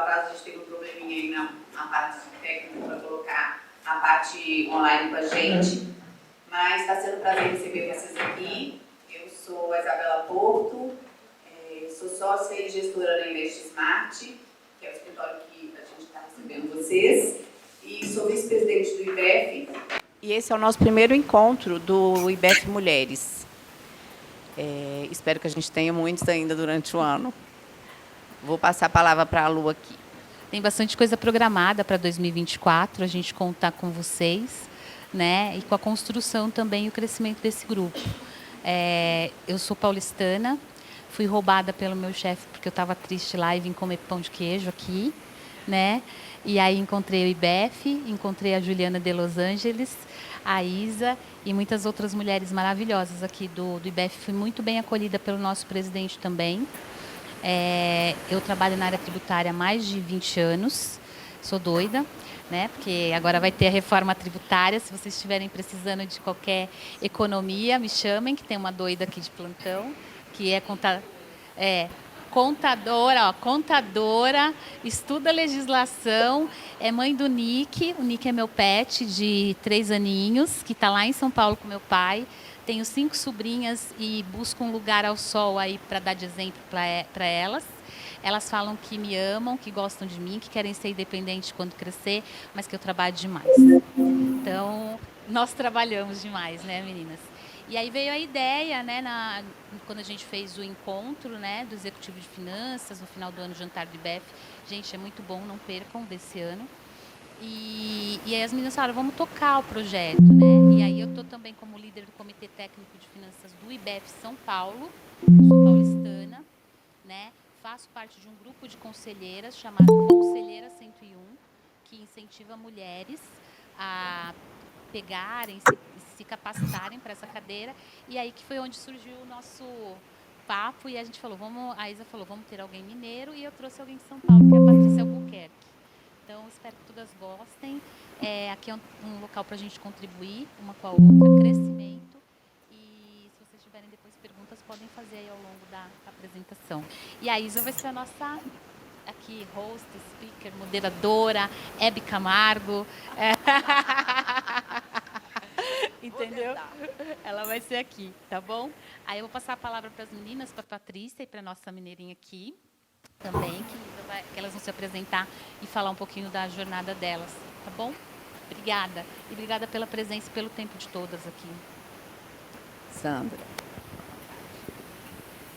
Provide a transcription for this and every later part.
atrás a gente teve um probleminha aí na parte técnica para colocar a parte online com a gente, mas está sendo um prazer receber vocês aqui. Eu sou a Isabela Porto, sou sócia e gestora da Invest Smart, que é o escritório que a gente está recebendo vocês, e sou vice-presidente do IBEF. E esse é o nosso primeiro encontro do IBEF Mulheres. Espero que a gente tenha muitos ainda durante o ano. Vou passar a palavra para a Lu aqui. Tem bastante coisa programada para 2024, a gente conta com vocês, né? E com a construção também e o crescimento desse grupo. Eu sou paulistana, fui roubada pelo meu chefe porque eu estava triste lá e vim comer pão de queijo aqui, né? E aí encontrei o IBEF, encontrei a Juliana de Los Angeles, a Isa e muitas outras mulheres maravilhosas aqui do IBEF. Fui muito bem acolhida pelo nosso presidente também. Eu trabalho na área tributária há mais de 20 anos, sou doida, né? Porque agora vai ter a reforma tributária. Se vocês estiverem precisando de qualquer economia, me chamem, que tem uma doida aqui de plantão, que é contadora, estuda legislação, é mãe do Nick. O Nick é meu pet de 3 aninhos, que está lá em São Paulo com meu pai. Tenho 5 sobrinhas e busco um lugar ao sol aí para dar de exemplo para elas. Elas falam que me amam, que gostam de mim, que querem ser independentes quando crescer, mas que eu trabalho demais. Então, nós trabalhamos demais, né, meninas? E aí veio a ideia, né, quando a gente fez o encontro, né, do Executivo de Finanças, no final do ano, jantar do IBEF. Gente, é muito bom, não percam desse ano. E aí as meninas falaram, vamos tocar o projeto, né? E aí eu estou também como líder do Comitê Técnico de Finanças do IBEF São Paulo, sou paulistana, né? Faço parte de um grupo de conselheiras chamado Conselheira 101, que incentiva mulheres a pegarem, se capacitarem para essa cadeira. E aí que foi onde surgiu o nosso papo e a gente falou, a Isa falou, vamos ter alguém mineiro, e eu trouxe alguém de São Paulo, que é a Patrícia Albuquerque. Então, espero que todas gostem. Aqui é um local para a gente contribuir uma com a outra, crescimento. E se vocês tiverem depois perguntas, podem fazer aí ao longo da apresentação. E a Isa vai ser a nossa aqui, host, speaker, moderadora, Hebe Camargo. Entendeu? Ela vai ser aqui, tá bom? Aí eu vou passar a palavra para as meninas, para a Patrícia e para a nossa mineirinha aqui também, que elas vão se apresentar e falar um pouquinho da jornada delas, tá bom? Obrigada. E obrigada pela presença e pelo tempo de todas aqui. Sandra.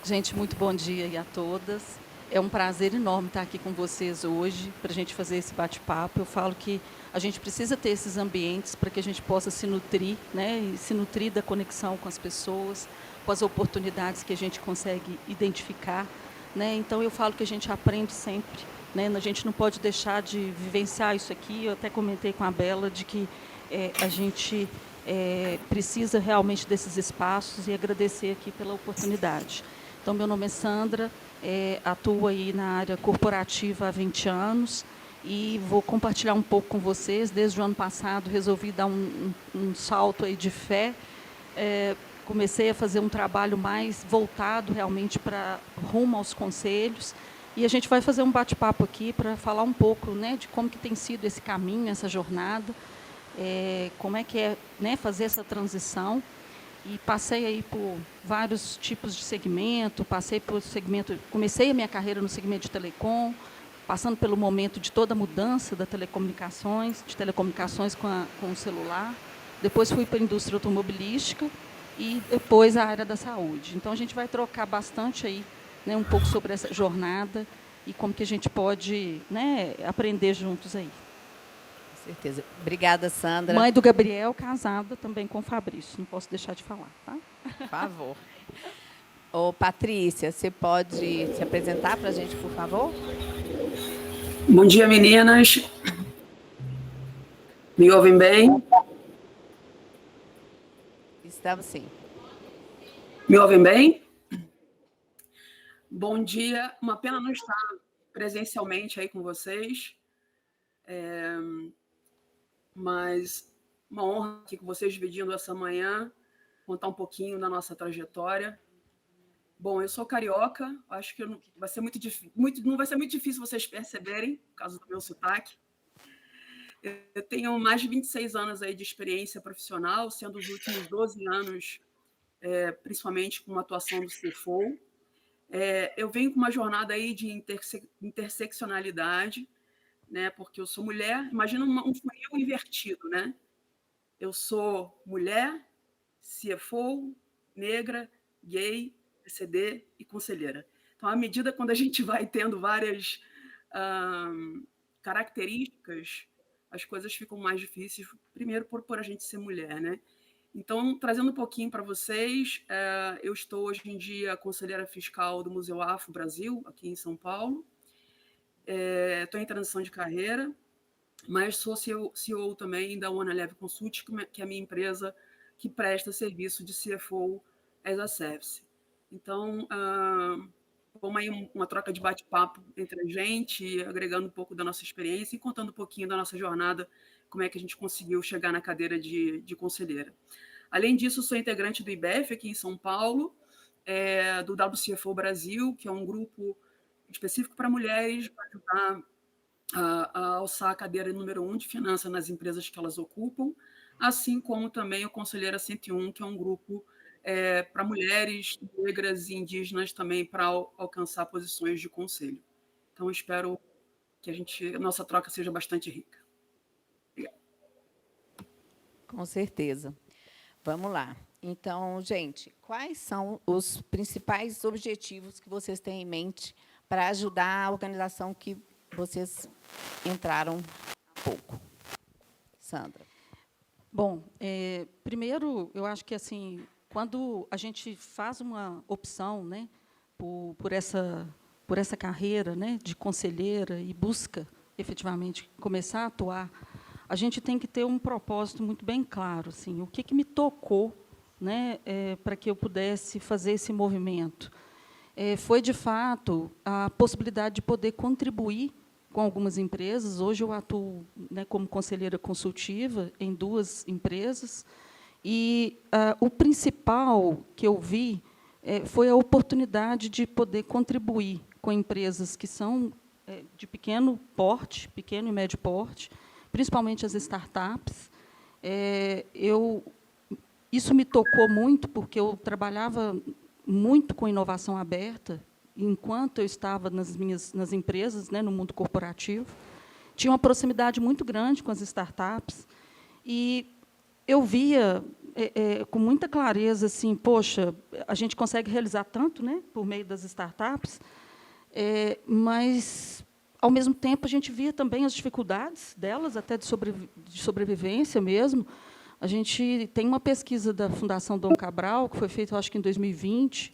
Gente, muito bom dia a todas. É um prazer enorme estar aqui com vocês hoje, para a gente fazer esse bate-papo. Eu falo que a gente precisa ter esses ambientes para que a gente possa se nutrir, né? E se nutrir da conexão com as pessoas, com as oportunidades que a gente consegue identificar. Né? Então, eu falo que a gente aprende sempre, né? A gente não pode deixar de vivenciar isso aqui. Eu até comentei com a Bela de que a gente precisa realmente desses espaços e agradecer aqui pela oportunidade. Então, meu nome é Sandra, atuo aí na área corporativa há 20 anos e vou compartilhar um pouco com vocês. Desde o ano passado, resolvi dar um salto aí de fé. Comecei a fazer um trabalho mais voltado realmente para rumo aos conselhos, e a gente vai fazer um bate-papo aqui para falar um pouco, né, de como que tem sido esse caminho, essa jornada, como é que é, né, fazer essa transição. E passei aí por vários tipos de segmento, comecei a minha carreira no segmento de telecom, passando pelo momento de toda a mudança de telecomunicações com o celular. Depois fui para a indústria automobilística, e depois a área da saúde. Então, a gente vai trocar bastante aí, né, um pouco sobre essa jornada e como que a gente pode, né, aprender juntos aí. Com certeza. Obrigada, Sandra. Mãe do Gabriel, casada também com o Fabrício. Não posso deixar de falar, tá? Por favor. Ô, Patrícia, você pode se apresentar para a gente, por favor? Bom dia, meninas. Me ouvem bem? Estamos sim. Me ouvem bem? Bom dia. Uma pena não estar presencialmente aí com vocês, mas uma honra aqui com vocês, dividindo essa manhã, contar um pouquinho da nossa trajetória. Bom, eu sou carioca, acho que vai ser não vai ser muito difícil vocês perceberem, por causa do meu sotaque. Eu tenho mais de 26 anos aí de experiência profissional, sendo os últimos 12 anos, principalmente com uma atuação do CFO. Eu venho com uma jornada aí de interseccionalidade, né? Porque eu sou mulher, imagina um funil invertido, né? Eu sou mulher, CFO, negra, gay, PCD e conselheira. Então, à medida quando a gente vai tendo várias características, as coisas ficam mais difíceis, primeiro por a gente ser mulher, né? Então, trazendo um pouquinho para vocês, eu estou hoje em dia conselheira fiscal do Museu Afro Brasil, aqui em São Paulo. Estou em transição de carreira, mas sou CEO também da One Eleve Consult, que é a minha empresa que presta serviço de CFO as a Service. Então, vamos aí uma troca de bate-papo entre a gente, agregando um pouco da nossa experiência e contando um pouquinho da nossa jornada, como é que a gente conseguiu chegar na cadeira de conselheira. Além disso, sou integrante do IBEF aqui em São Paulo, do WCFO Brasil, que é um grupo específico para mulheres, para ajudar a alçar a cadeira número 1 de finanças nas empresas que elas ocupam, assim como também o Conselheira 101, que é um grupo para mulheres negras e indígenas também para alcançar posições de conselho. Então, espero que a nossa troca seja bastante rica. Obrigada. Com certeza. Vamos lá. Então, gente, quais são os principais objetivos que vocês têm em mente para ajudar a organização que vocês entraram há pouco? Sandra. Bom, primeiro, eu acho que assim, quando a gente faz uma opção, né, por essa carreira, né, de conselheira e busca efetivamente começar a atuar, a gente tem que ter um propósito muito bem claro, assim, o que me tocou, né, para que eu pudesse fazer esse movimento. Foi, de fato, a possibilidade de poder contribuir com algumas empresas. Hoje eu atuo, né, como conselheira consultiva em 2 empresas, e o principal que eu vi foi a oportunidade de poder contribuir com empresas que são de pequeno porte, pequeno e médio porte, principalmente as startups. Isso me tocou muito, porque eu trabalhava muito com inovação aberta, enquanto eu estava nas empresas, né, no mundo corporativo. Tinha uma proximidade muito grande com as startups, e eu via com muita clareza, assim, poxa, a gente consegue realizar tanto, né, por meio das startups, mas, ao mesmo tempo, a gente via também as dificuldades delas, até de sobrevivência mesmo. A gente tem uma pesquisa da Fundação Dom Cabral, que foi feita, acho que em 2020,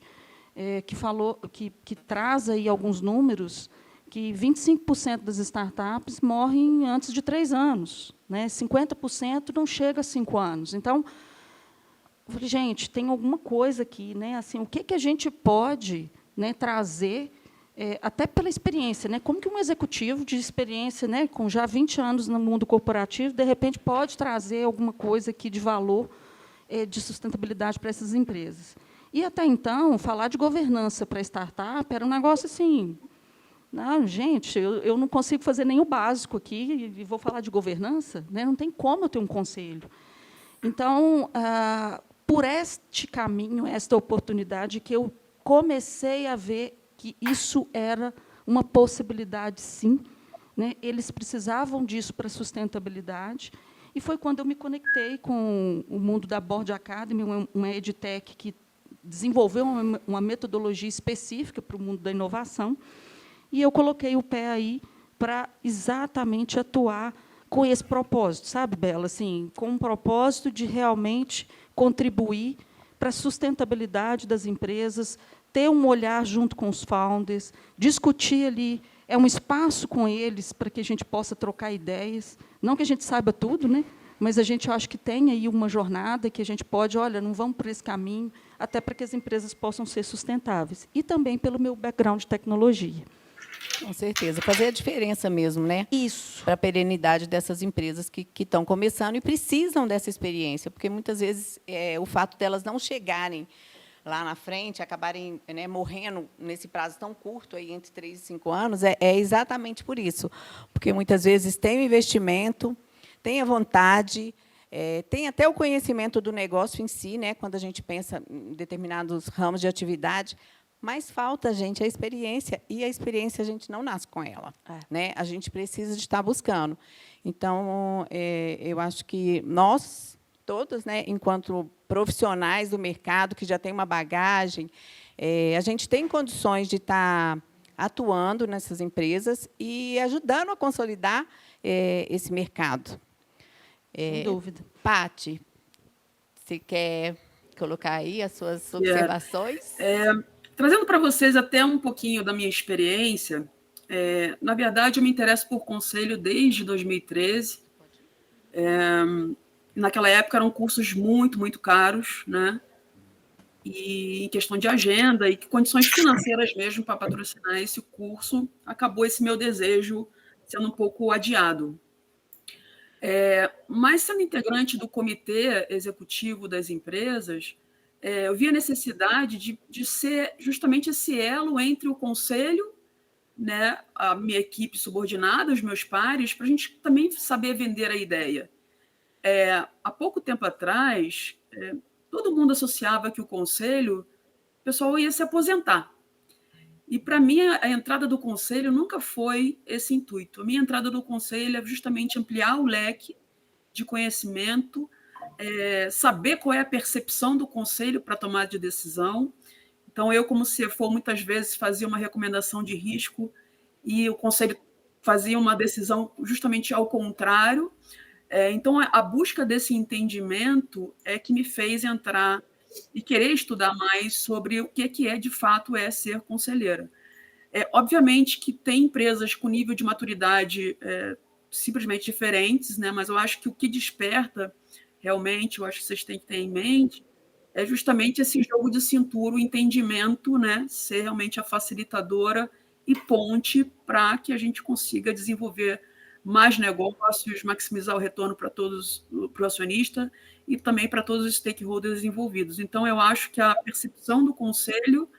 que traz aí alguns números, que 25% das startups morrem antes de 3 anos, né? 50% não chega a 5 anos. Então, eu falei, gente, tem alguma coisa aqui, né? Assim, o que a gente pode, né, trazer, até pela experiência, né? Como que um executivo de experiência, né, com já 20 anos no mundo corporativo, de repente pode trazer alguma coisa aqui de valor, de sustentabilidade para essas empresas? E, até então, falar de governança para startup era um negócio assim, não, gente, eu não consigo fazer nem o básico aqui e vou falar de governança, né? Não tem como eu ter um conselho. Então, por este caminho, esta oportunidade, que eu comecei a ver que isso era uma possibilidade, sim, né? Eles precisavam disso para a sustentabilidade, e foi quando eu me conectei com o mundo da Board Academy, uma edtech que desenvolveu uma metodologia específica para o mundo da inovação, e eu coloquei o pé aí para exatamente atuar com esse propósito, sabe, Bela? Assim, com um propósito de realmente contribuir para a sustentabilidade das empresas, ter um olhar junto com os founders, discutir ali, um espaço com eles para que a gente possa trocar ideias. Não que a gente saiba tudo, né? Mas a gente acha que tem aí uma jornada que a gente pode, olha, não vamos por esse caminho, até para que as empresas possam ser sustentáveis. E também pelo meu background de tecnologia. Com certeza. Fazer a diferença mesmo, né? Isso. Para a perenidade dessas empresas que estão começando e precisam dessa experiência, porque, muitas vezes, o fato delas não chegarem lá na frente acabarem, né, morrendo nesse prazo tão curto, aí, entre 3 e 5 anos, é exatamente por isso. Porque, muitas vezes, tem o investimento, tem a vontade, tem até o conhecimento do negócio em si, né, quando a gente pensa em determinados ramos de atividade, mas falta, gente, a experiência, e a experiência a gente não nasce com ela. Né? A gente precisa de estar buscando. Então, eu acho que nós, todos, né, enquanto profissionais do mercado, que já têm uma bagagem, a gente tem condições de estar atuando nessas empresas e ajudando a consolidar esse mercado. Sem dúvida. Pati, você quer colocar aí as suas observações? Trazendo para vocês até um pouquinho da minha experiência, na verdade, eu me interesso por conselho desde 2013. Naquela época, eram cursos muito, muito caros, né? E em questão de agenda e condições financeiras mesmo para patrocinar esse curso, acabou esse meu desejo sendo um pouco adiado. Mas, sendo integrante do comitê executivo das empresas, eu vi a necessidade de ser justamente esse elo entre o conselho, né, a minha equipe subordinada, os meus pares, para a gente também saber vender a ideia. Há pouco tempo atrás, todo mundo associava que o conselho, o pessoal ia se aposentar. E, para mim, a entrada do conselho nunca foi esse intuito. A minha entrada do conselho é justamente ampliar o leque de conhecimento, saber qual é a percepção do conselho para tomar de decisão. Então, eu, como CFO, muitas vezes fazia uma recomendação de risco e o conselho fazia uma decisão justamente ao contrário. Então, a busca desse entendimento é que me fez entrar e querer estudar mais sobre o que é, de fato, ser conselheira. Obviamente que tem empresas com nível de maturidade simplesmente diferentes, né? Mas eu acho que o que desperta, realmente, eu acho que vocês têm que ter em mente, é justamente esse jogo de cintura, o entendimento, né? Ser realmente a facilitadora e ponte para que a gente consiga desenvolver mais negócios, maximizar o retorno para todos, para o acionista e também para todos os stakeholders envolvidos. Então, eu acho que a percepção do conselho,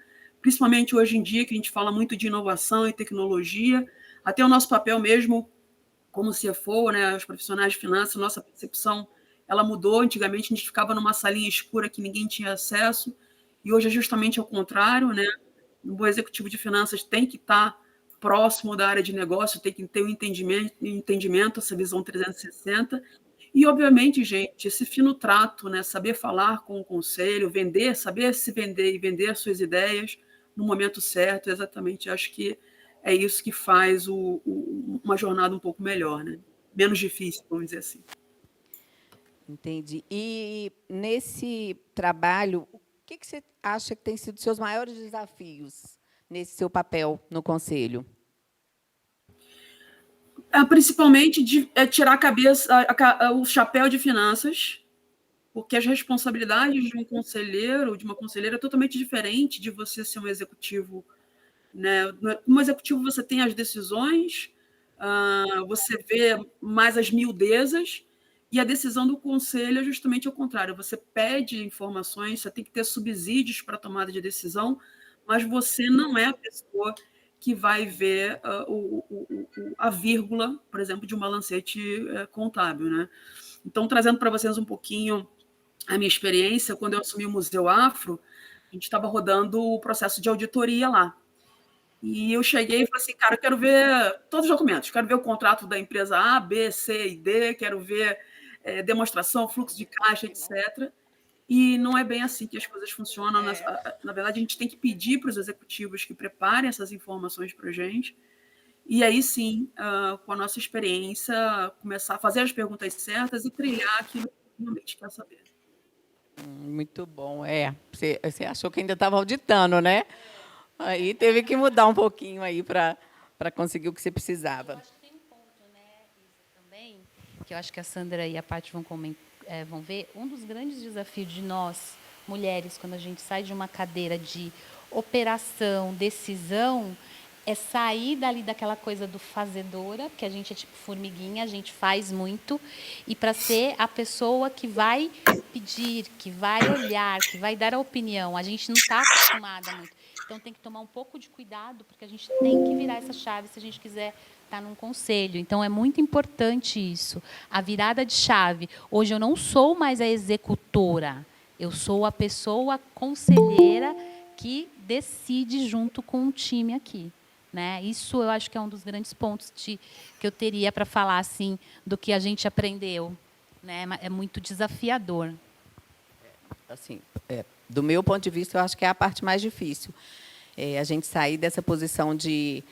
principalmente hoje em dia, que a gente fala muito de inovação e tecnologia, até o nosso papel mesmo como CFO, né, os profissionais de finanças, nossa percepção ela mudou. Antigamente, a gente ficava numa salinha escura que ninguém tinha acesso, e hoje é justamente ao contrário, né? Um bom executivo de finanças tem que estar próximo da área de negócio, tem que ter um entendimento, essa visão 360. E, obviamente, gente, esse fino trato, né? Saber falar com o conselho, vender, saber se vender e vender as suas ideias no momento certo, exatamente. Acho que é isso que faz uma jornada um pouco melhor, né? Menos difícil, vamos dizer assim. Entendi. E, nesse trabalho, o que você acha que tem sido os seus maiores desafios nesse seu papel no conselho? Principalmente tirar a cabeça, o chapéu de finanças, porque as responsabilidades de um conselheiro, de uma conselheira, é totalmente diferente de você ser um executivo, né? Como executivo, você tem as decisões, você vê mais as miudezas, e a decisão do conselho é justamente ao contrário. Você pede informações, você tem que ter subsídios para a tomada de decisão, mas você não é a pessoa que vai ver a vírgula, por exemplo, de um balancete contábil, né? Então, trazendo para vocês um pouquinho a minha experiência, quando eu assumi o Museu Afro, a gente estava rodando o processo de auditoria lá. E eu cheguei e falei assim, cara, eu quero ver todos os documentos, quero ver o contrato da empresa A, B, C e D, quero ver demonstração, fluxo de caixa, etc. E não é bem assim que as coisas funcionam. Na verdade, a gente tem que pedir para os executivos que preparem essas informações para a gente, e aí sim, com a nossa experiência, começar a fazer as perguntas certas e trilhar aquilo que realmente quer saber. Muito bom. Você achou que ainda estava auditando, né? Aí teve que mudar um pouquinho aí para conseguir o que você precisava. Eu acho que tem um ponto, né, Isa, também, que eu acho que a Sandra e a Paty vão ver. Um dos grandes desafios de nós, mulheres, quando a gente sai de uma cadeira de operação, decisão, é sair dali daquela coisa do fazedora, que a gente é tipo formiguinha, a gente faz muito, e para ser a pessoa que vai pedir, que vai olhar, que vai dar a opinião. A gente não está acostumada muito. Então tem que tomar um pouco de cuidado, porque a gente tem que virar essa chave se a gente quiser estar num conselho. Então é muito importante isso, a virada de chave. Hoje eu não sou mais a executora, eu sou a pessoa conselheira que decide junto com o time aqui. Né? Isso eu acho que é um dos grandes pontos que eu teria para falar assim, do que a gente aprendeu. Né? É muito desafiador. Assim, do meu ponto de vista, eu acho que é a parte mais difícil. A gente sair dessa posição de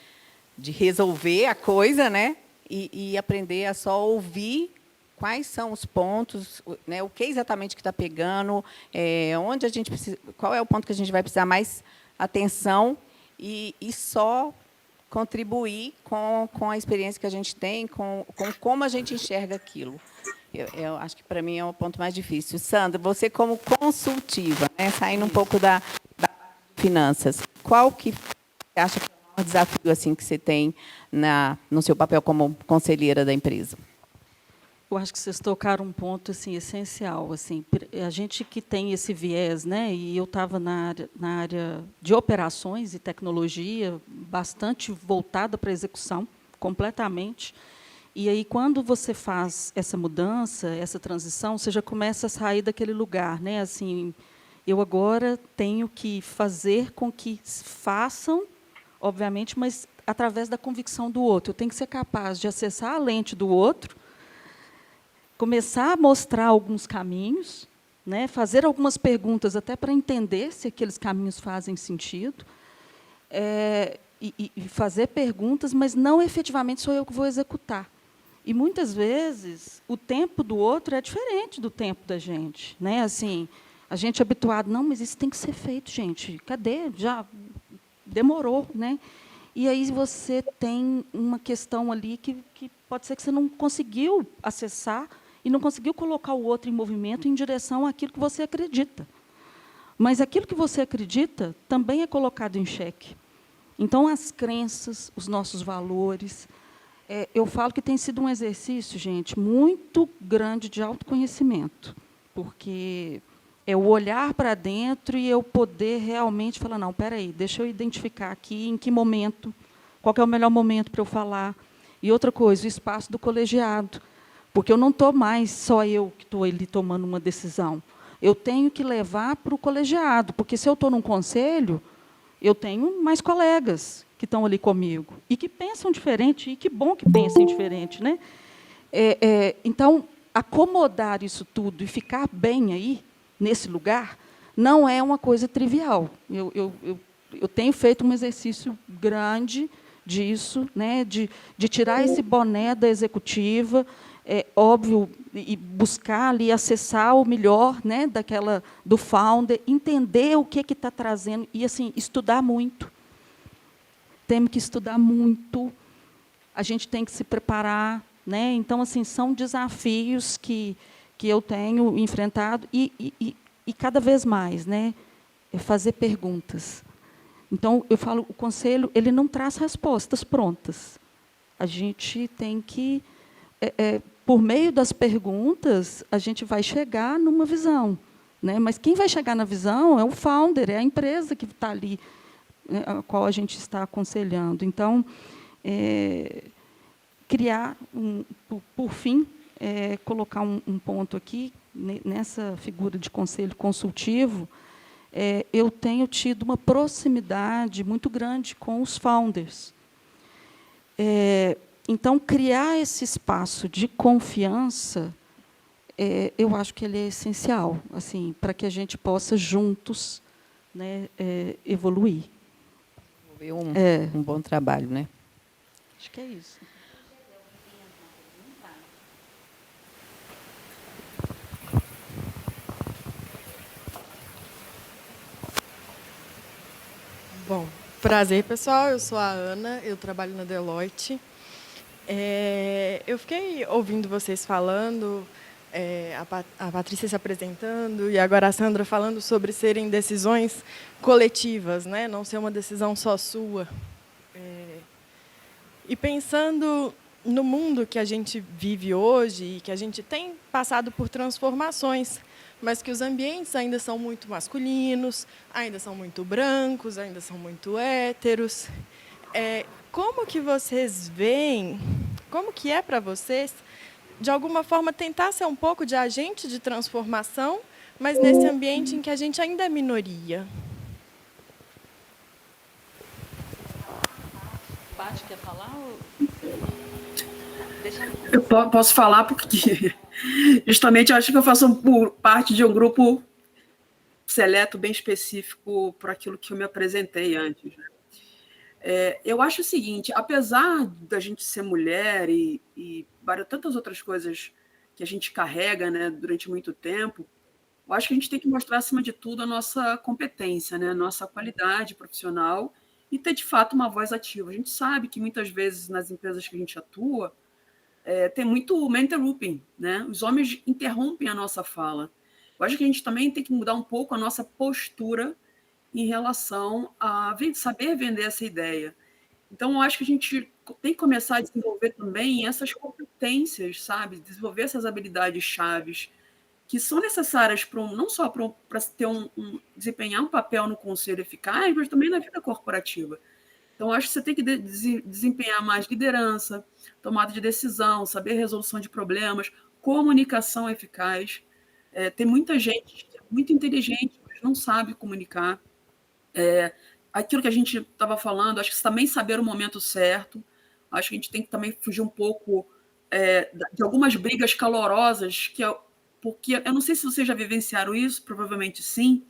resolver a coisa, né? E aprender a só ouvir quais são os pontos, né? O que exatamente que está pegando, onde a gente precisa, qual é o ponto que a gente vai precisar mais atenção e só contribuir com a experiência que a gente tem, com como a gente enxerga aquilo. Eu acho que, para mim, é o ponto mais difícil. Sandra, você como consultiva, né, saindo um pouco da finanças, qual que você acha que é o maior desafio assim, que você tem no seu papel como conselheira da empresa? Eu acho que vocês tocaram um ponto assim, essencial. Assim, a gente que tem esse viés, né, e eu estava na área de operações e tecnologia, bastante voltada para a execução, completamente. E aí, quando você faz essa mudança, essa transição, você já começa a sair daquele lugar. Né? Assim, eu agora tenho que fazer com que façam, obviamente, mas através da convicção do outro. Eu tenho que ser capaz de acessar a lente do outro, começar a mostrar alguns caminhos, né, fazer algumas perguntas até para entender se aqueles caminhos fazem sentido, e fazer perguntas, mas não efetivamente sou eu que vou executar. E, muitas vezes, o tempo do outro é diferente do tempo da gente. Né? Assim, a gente é habituado, não, mas isso tem que ser feito, gente. Cadê? Já demorou. Né? E aí você tem uma questão ali que pode ser que você não conseguiu acessar e não conseguiu colocar o outro em movimento em direção àquilo que você acredita. Mas aquilo que você acredita também é colocado em xeque. Então, as crenças, os nossos valores... eu falo que tem sido um exercício, gente, muito grande de autoconhecimento, porque é o olhar para dentro e eu poder realmente falar, não, espera aí, deixa eu identificar aqui em que momento, qual que é o melhor momento para eu falar. E outra coisa, o espaço do colegiado, porque eu não estou mais só eu que estou ali tomando uma decisão. Eu tenho que levar para o colegiado, porque se eu estou num conselho, eu tenho mais colegas que estão ali comigo, e que pensam diferente, e que bom que pensem diferente. Né? Então, acomodar isso tudo e ficar bem aí, nesse lugar, não é uma coisa trivial. Eu tenho feito um exercício grande disso, né, de tirar esse boné da executiva, óbvio, e buscar ali acessar o melhor, né, do founder, entender o que está trazendo, e assim, estudar muito. Temos que estudar muito, a gente tem que se preparar. Né? Então, assim, são desafios que eu tenho enfrentado e cada vez mais, né, fazer perguntas. Então, eu falo, o conselho ele não traz respostas prontas. A gente tem que, por meio das perguntas, a gente vai chegar numa visão. Né? Mas quem vai chegar na visão é o founder, é a empresa que está ali, a qual a gente está aconselhando. Então, criar, por fim, colocar um ponto aqui, nessa figura de conselho consultivo, eu tenho tido uma proximidade muito grande com os founders. Então, criar esse espaço de confiança, eu acho que ele é essencial, assim, para que a gente possa, juntos, né, evoluir. Um bom trabalho, né? Acho que é isso. Bom, prazer, pessoal. Eu sou a Ana, eu trabalho na Deloitte. Eu fiquei ouvindo vocês falando, a Patrícia se apresentando e agora a Sandra falando sobre serem decisões coletivas, né? Não ser uma decisão só sua. E pensando no mundo que a gente vive hoje e que a gente tem passado por transformações, mas que os ambientes ainda são muito masculinos, ainda são muito brancos, ainda são muito héteros. Como que vocês veem, como que é para vocês, de alguma forma, tentar ser um pouco de agente de transformação, mas nesse ambiente em que a gente ainda é minoria? Paty, quer falar? Eu posso falar porque, justamente, eu acho que eu faço parte de um grupo seleto bem específico para aquilo que eu me apresentei antes. Eu acho o seguinte, apesar da gente ser mulher e várias tantas outras coisas que a gente carrega, né, durante muito tempo, eu acho que a gente tem que mostrar, acima de tudo, a nossa competência, né, a nossa qualidade profissional e ter, de fato, uma voz ativa. A gente sabe que, muitas vezes, nas empresas que a gente atua, tem muito man-interrupting, né? Os homens interrompem a nossa fala. Eu acho que a gente também tem que mudar um pouco a nossa postura em relação a saber vender essa ideia. Então, eu acho que a gente tem que começar a desenvolver também essas competências, sabe? Desenvolver essas habilidades chaves que são necessárias não só para ter desempenhar um papel no conselho eficaz, mas também na vida corporativa. Então, acho que você tem que desempenhar mais liderança, tomada de decisão, saber resolução de problemas, comunicação eficaz. Tem muita gente que é muito inteligente, mas não sabe comunicar. Aquilo que a gente estava falando, acho que também saber o momento certo. Acho que a gente tem que também fugir um pouco de algumas brigas calorosas, porque eu não sei se vocês já vivenciaram isso, provavelmente sim.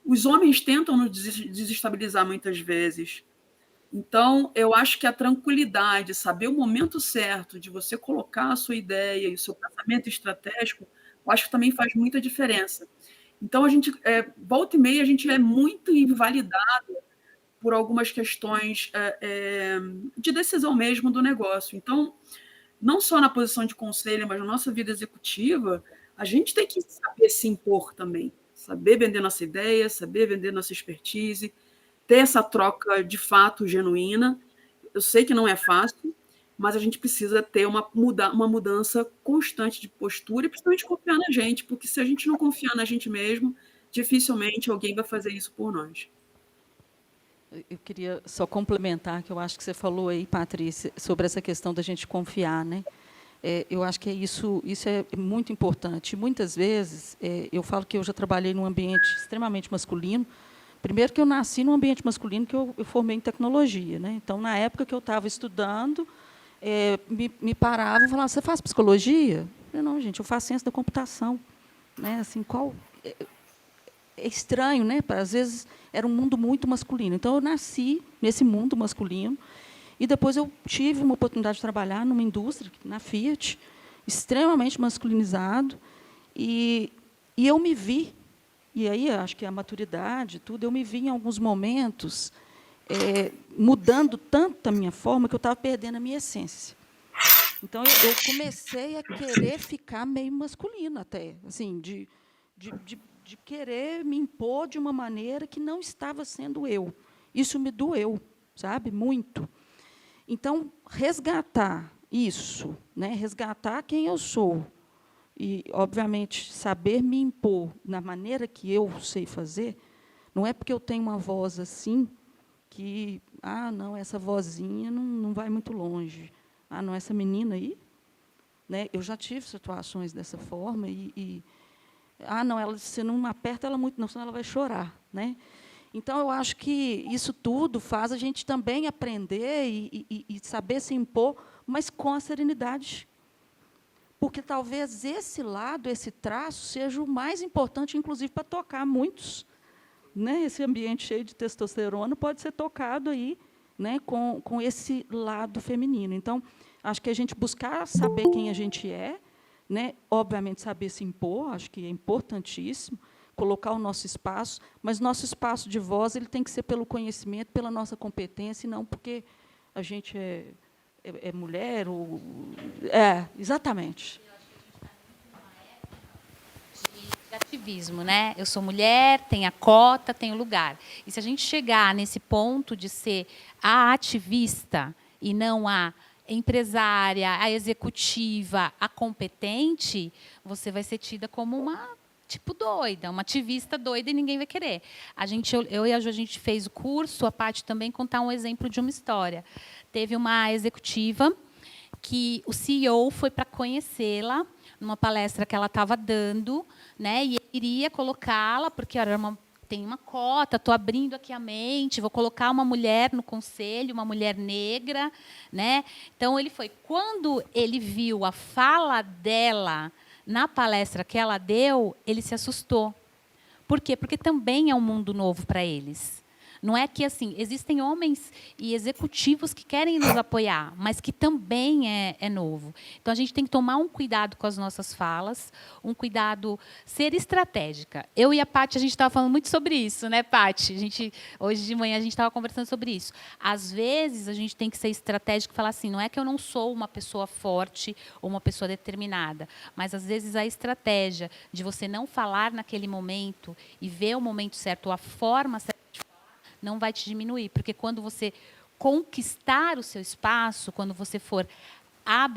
Os homens tentam nos desestabilizar muitas vezes. Então, eu acho que a tranquilidade, saber o momento certo de você colocar a sua ideia e o seu pensamento estratégico, eu acho que também faz muita diferença. Então, volta e meia, a gente é muito invalidado por algumas questões de decisão mesmo do negócio. Então, não só na posição de conselho, mas na nossa vida executiva, a gente tem que saber se impor também, saber vender nossa ideia, saber vender nossa expertise, ter essa troca de fato genuína. Eu sei que não é fácil, mas a gente precisa ter uma mudança constante de postura e principalmente confiar na gente, porque se a gente não confiar na gente mesmo, dificilmente alguém vai fazer isso por nós. Eu queria só complementar, que eu acho que você falou aí, Patrícia, sobre essa questão da gente confiar, né? Eu acho que isso é muito importante. Muitas vezes, eu falo que eu já trabalhei num ambiente extremamente masculino. Primeiro que eu nasci num ambiente masculino, que eu formei em tecnologia, né? Então, na época que eu estava estudando, me paravam e falavam, você faz psicologia? Eu falei, não, gente, eu faço ciência da computação. Né? Assim, é estranho, né? Às vezes era um mundo muito masculino. Então, eu nasci nesse mundo masculino e depois eu tive uma oportunidade de trabalhar numa indústria, na Fiat, extremamente masculinizado, e eu me vi, e aí acho que a maturidade, tudo, eu me vi em alguns momentos mudando tanto a minha forma que eu estava perdendo a minha essência. Então, eu comecei a querer ficar meio masculina até, assim, de querer me impor de uma maneira que não estava sendo eu. Isso me doeu, sabe? Muito. Então, resgatar isso, né? Resgatar quem eu sou e, obviamente, saber me impor na maneira que eu sei fazer, não é porque eu tenho uma voz assim que, não, essa vozinha não vai muito longe. Não, essa menina aí, né? Eu já tive situações dessa forma não, você não aperta ela muito, não, senão ela vai chorar, né? Então, eu acho que isso tudo faz a gente também aprender e saber se impor, mas com a serenidade. Porque talvez esse lado, esse traço, seja o mais importante, inclusive, para tocar muitos. Né? Esse ambiente cheio de testosterona pode ser tocado aí, né, com esse lado feminino. Então, acho que a gente buscar saber quem a gente é, né, obviamente, saber se impor, acho que é importantíssimo, colocar o nosso espaço, mas nosso espaço de voz ele tem que ser pelo conhecimento, pela nossa competência, e não porque a gente é mulher. Exatamente. De ativismo, né? Eu sou mulher, tenho a cota, tenho lugar. E se a gente chegar nesse ponto de ser a ativista, e não a empresária, a executiva, a competente, você vai ser tida como uma tipo doida, uma ativista doida e ninguém vai querer. Eu e a Ju, a gente fez o curso, a Paty também contar um exemplo de uma história. Teve uma executiva que o CEO foi para conhecê-la numa palestra que ela estava dando, né? E ele iria colocá-la, porque tem uma cota, estou abrindo aqui a mente, vou colocar uma mulher no conselho, uma mulher negra, né? Então ele foi. Quando ele viu a fala dela na palestra que ela deu, ele se assustou. Por quê? Porque também é um mundo novo para eles. Não é que assim, existem homens e executivos que querem nos apoiar, mas que também é novo. Então a gente tem que tomar um cuidado com as nossas falas, um cuidado, ser estratégica. Eu e a Paty, a gente estava falando muito sobre isso, né, Paty? Hoje de manhã a gente estava conversando sobre isso. Às vezes a gente tem que ser estratégico e falar assim, não é que eu não sou uma pessoa forte ou uma pessoa determinada, mas às vezes a estratégia de você não falar naquele momento e ver o momento certo, ou a forma certa, não vai te diminuir, porque quando você conquistar o seu espaço, quando você for a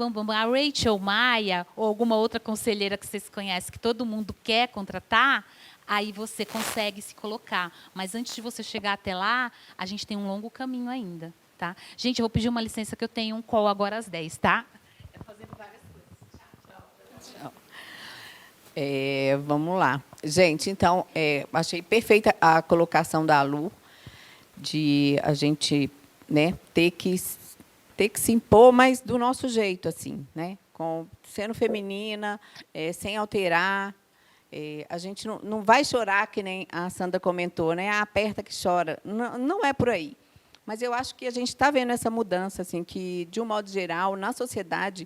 Rachel Maia ou alguma outra conselheira que vocês conhecem, que todo mundo quer contratar, aí você consegue se colocar. Mas antes de você chegar até lá, a gente tem um longo caminho ainda. Tá? Gente, eu vou pedir uma licença que eu tenho um call agora às 10, tá? Fazendo várias coisas. Tchau. Vamos lá. Gente, então, achei perfeita a colocação da Lu, de a gente, né, ter que se impor, mas do nosso jeito, assim, né, sendo feminina, sem alterar. A gente não vai chorar, que nem a Sandra comentou, né? Aperta que chora. Não é por aí. Mas eu acho que a gente está vendo essa mudança, assim, que, de um modo geral, na sociedade,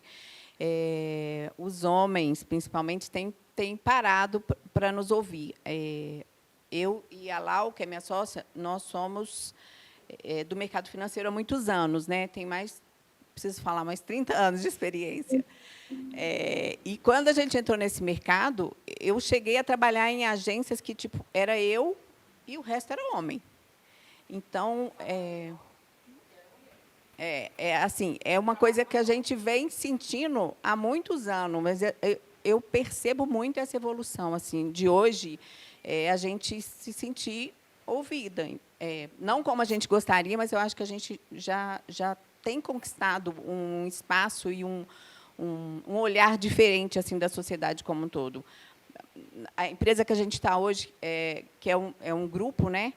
os homens, principalmente, têm parado para nos ouvir. Eu e a Lau, que é minha sócia, nós somos do mercado financeiro há muitos anos, né? Tem preciso falar, mais 30 anos de experiência. E quando a gente entrou nesse mercado, eu cheguei a trabalhar em agências que tipo era eu e o resto era homem. Então, assim, é uma coisa que a gente vem sentindo há muitos anos, mas eu percebo muito essa evolução, assim, de hoje. A gente se sentir ouvida. Não como a gente gostaria, mas eu acho que a gente já tem conquistado um espaço e um olhar diferente, assim, da sociedade como um todo. A empresa que a gente está hoje, que é um grupo, né?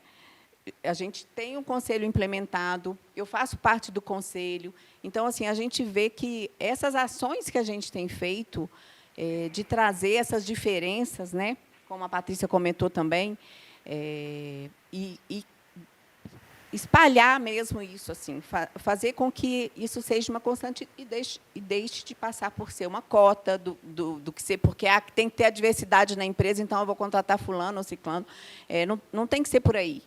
A gente tem um conselho implementado, eu faço parte do conselho. Então, assim, a gente vê que essas ações que a gente tem feito, de trazer essas diferenças, né? Como a Patrícia comentou também, e espalhar mesmo isso, assim, fazer com que isso seja uma constante e deixe de passar por ser uma cota do que ser, porque tem que ter a diversidade na empresa, então eu vou contratar fulano ou ciclano. Não tem que ser por aí.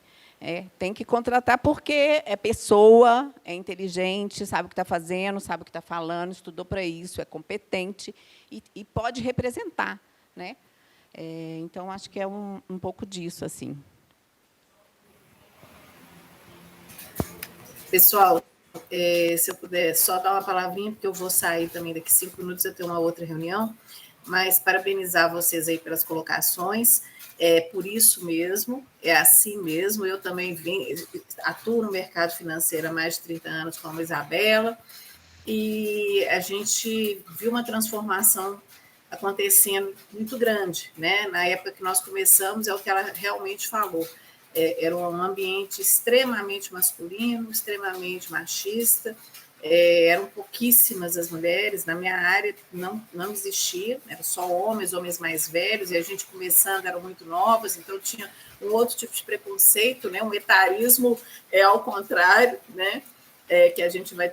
Tem que contratar porque é pessoa, é inteligente, sabe o que está fazendo, sabe o que está falando, estudou para isso, é competente e pode representar, né? Então, acho que é um pouco disso, assim. Pessoal, se eu puder só dar uma palavrinha, porque eu vou sair também daqui 5 minutos, eu tenho uma outra reunião, mas parabenizar vocês aí pelas colocações, por isso mesmo, é assim mesmo, eu também atuo no mercado financeiro há mais de 30 anos, como a Isabela, e a gente viu uma transformação acontecendo muito grande, né? Na época que nós começamos, é o que ela realmente falou, era um ambiente extremamente masculino, extremamente machista, eram pouquíssimas as mulheres, na minha área não existia, eram só homens mais velhos, e a gente começando eram muito novas, então tinha um outro tipo de preconceito, né? Um etarismo ao contrário, né? Que a gente vai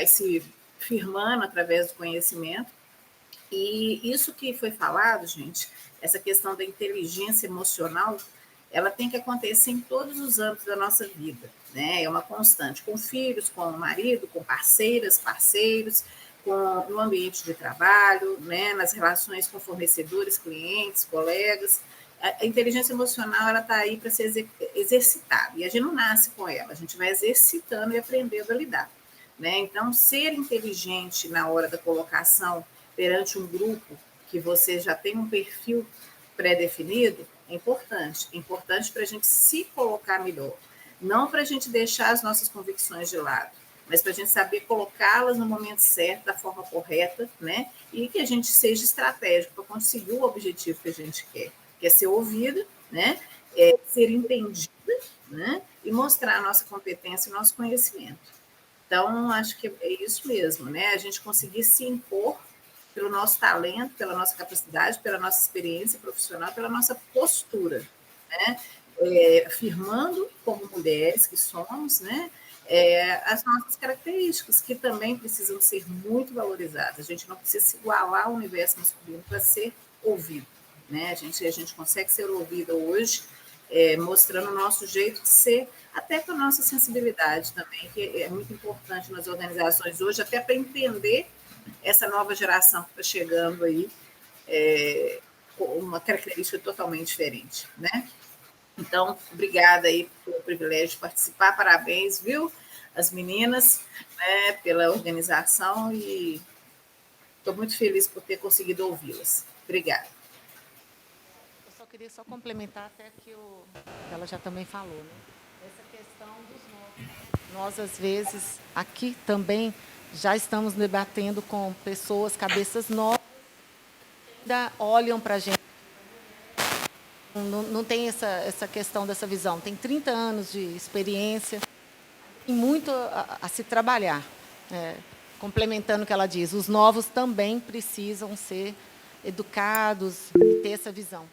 se firmando através do conhecimento. E isso que foi falado, gente, essa questão da inteligência emocional, ela tem que acontecer em todos os âmbitos da nossa vida, né? É uma constante, com filhos, com o marido, com parceiras, parceiros, no ambiente de trabalho, né? Nas relações com fornecedores, clientes, colegas. A inteligência emocional, ela está aí para ser exercitada, e a gente não nasce com ela, a gente vai exercitando e aprendendo a lidar. né? Então, ser inteligente na hora da colocação perante um grupo que você já tem um perfil pré-definido é importante para a gente se colocar melhor, não para a gente deixar as nossas convicções de lado, mas para a gente saber colocá-las no momento certo, da forma correta, né? E que a gente seja estratégico para conseguir o objetivo que a gente quer, que é ser ouvida, né? Ser entendida, né? E mostrar a nossa competência e o nosso conhecimento. Então, acho que é isso mesmo, né? A gente conseguir se impor pelo nosso talento, pela nossa capacidade, pela nossa experiência profissional, pela nossa postura, né? Afirmando como mulheres que somos, né? As nossas características, que também precisam ser muito valorizadas. A gente não precisa se igualar ao universo masculino para ser ouvido, né? A gente consegue ser ouvida hoje, mostrando o nosso jeito de ser, até com a nossa sensibilidade também, que é muito importante nas organizações hoje, até para entender essa nova geração que está chegando aí, com uma característica totalmente diferente, né? Então, obrigada aí pelo privilégio de participar, parabéns, viu, as meninas, né, pela organização, e estou muito feliz por ter conseguido ouvi-las. Obrigada. Eu só queria complementar até que ela já também falou, né? Essa questão dos nós, às vezes, aqui também já estamos debatendo com pessoas, cabeças novas, que ainda olham para a gente. Não tem essa questão dessa visão. Tem 30 anos de experiência e muito a se trabalhar. Complementando o que ela diz, os novos também precisam ser educados e ter essa visão.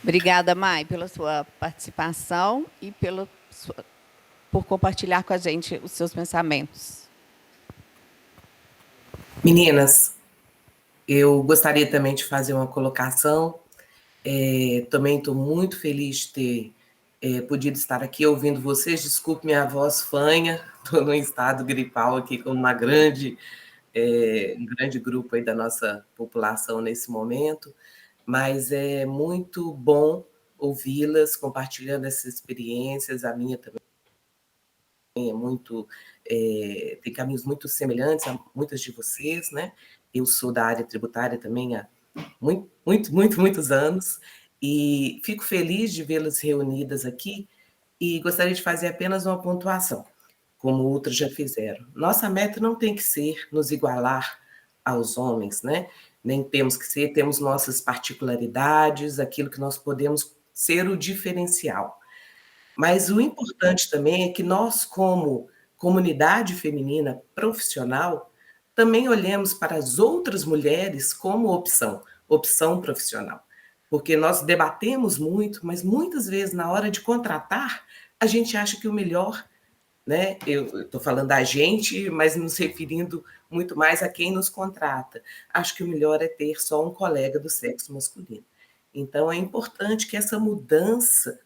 Obrigada, Mai, pela sua participação e por compartilhar com a gente os seus pensamentos. Meninas, eu gostaria também de fazer uma colocação. Também estou muito feliz de ter podido estar aqui ouvindo vocês. Desculpe minha voz fanha, estou num estado gripal aqui com um grande grupo aí da nossa população nesse momento, mas é muito bom ouvi-las compartilhando essas experiências. A minha também tem caminhos muito semelhantes a muitas de vocês, né? Eu sou da área tributária também há muitos anos, e fico feliz de vê-las reunidas aqui, e gostaria de fazer apenas uma pontuação, como outros já fizeram. Nossa meta não tem que ser nos igualar aos homens, né? Nem temos que ser, temos nossas particularidades, aquilo que nós podemos ser o diferencial. Mas o importante também é que nós, como comunidade feminina profissional, também olhemos para as outras mulheres como opção profissional. Porque nós debatemos muito, mas muitas vezes, na hora de contratar, a gente acha que o melhor, né? Eu estou falando da gente, mas nos referindo muito mais a quem nos contrata. Acho que o melhor é ter só um colega do sexo masculino. Então, é importante que essa mudança,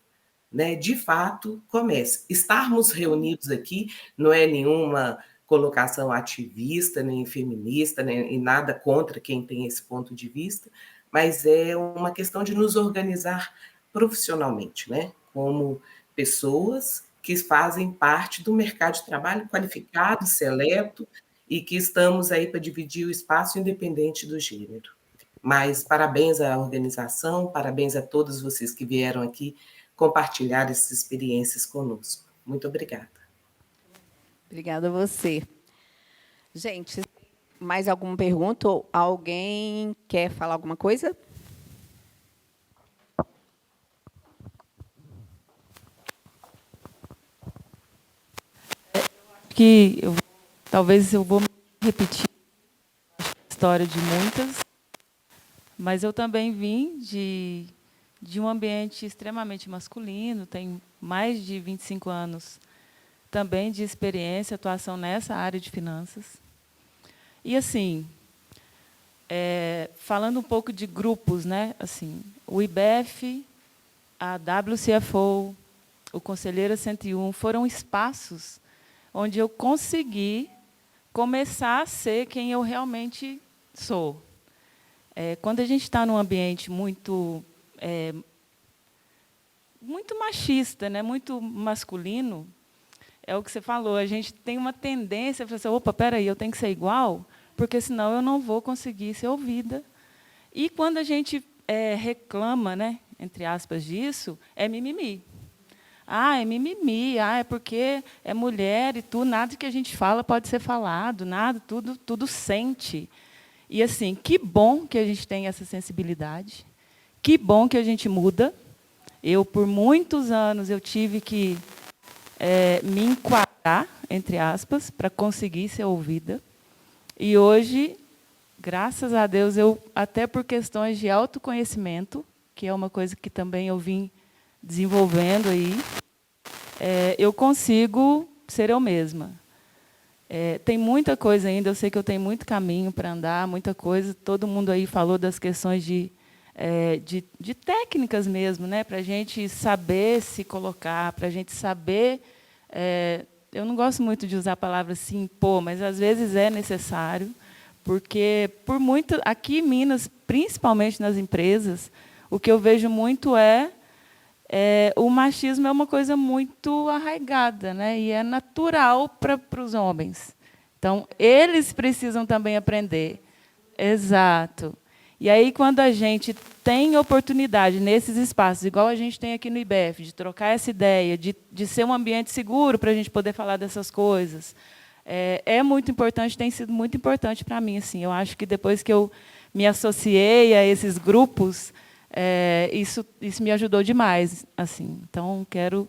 né, de fato, comece. Estarmos reunidos aqui não é nenhuma colocação ativista, nem feminista, nem nada contra quem tem esse ponto de vista, mas é uma questão de nos organizar profissionalmente, né, como pessoas que fazem parte do mercado de trabalho qualificado, seleto, e que estamos aí para dividir o espaço independente do gênero. Mas parabéns à organização, parabéns a todos vocês que vieram aqui compartilhar essas experiências conosco. Muito obrigada. Obrigada a você. Gente, mais alguma pergunta? Ou alguém quer falar alguma coisa? Talvez eu vou repetir a história de muitas, mas eu também vim de um ambiente extremamente masculino, tenho mais de 25 anos também de experiência, atuação nessa área de finanças. E, assim, falando um pouco de grupos, né? Assim, o IBEF, a WCFO, o Conselheira 101, foram espaços onde eu consegui começar a ser quem eu realmente sou. Quando a gente está num ambiente muito machista, né, muito masculino, é o que você falou, a gente tem uma tendência para falar, opa, peraí, eu tenho que ser igual, porque senão eu não vou conseguir ser ouvida. E quando a gente reclama, né, entre aspas, disso, é mimimi. É mimimi, é porque é mulher e tudo, nada que a gente fala pode ser falado, nada, tudo sente. E, assim, que bom que a gente tem essa sensibilidade, que bom que a gente muda. Eu, por muitos anos, eu tive que me enquadrar, entre aspas, para conseguir ser ouvida. E hoje, graças a Deus, até por questões de autoconhecimento, que é uma coisa que também eu vim desenvolvendo aí, eu consigo ser eu mesma. Tem muita coisa ainda, eu sei que eu tenho muito caminho para andar, muita coisa. Todo mundo aí falou das questões de técnicas mesmo, né, para a gente saber se colocar, para a gente saber... eu não gosto muito de usar a palavra se impor, mas às vezes é necessário, porque aqui em Minas, principalmente nas empresas, o que eu vejo muito o machismo é uma coisa muito arraigada, né? E é natural para os homens. Então, eles precisam também aprender. Exato. E aí, quando a gente tem oportunidade nesses espaços, igual a gente tem aqui no IBEF, de trocar essa ideia, de ser um ambiente seguro para a gente poder falar dessas coisas, é muito importante, tem sido muito importante para mim. Assim, eu acho que depois que eu me associei a esses grupos, isso me ajudou demais. Assim. Então, quero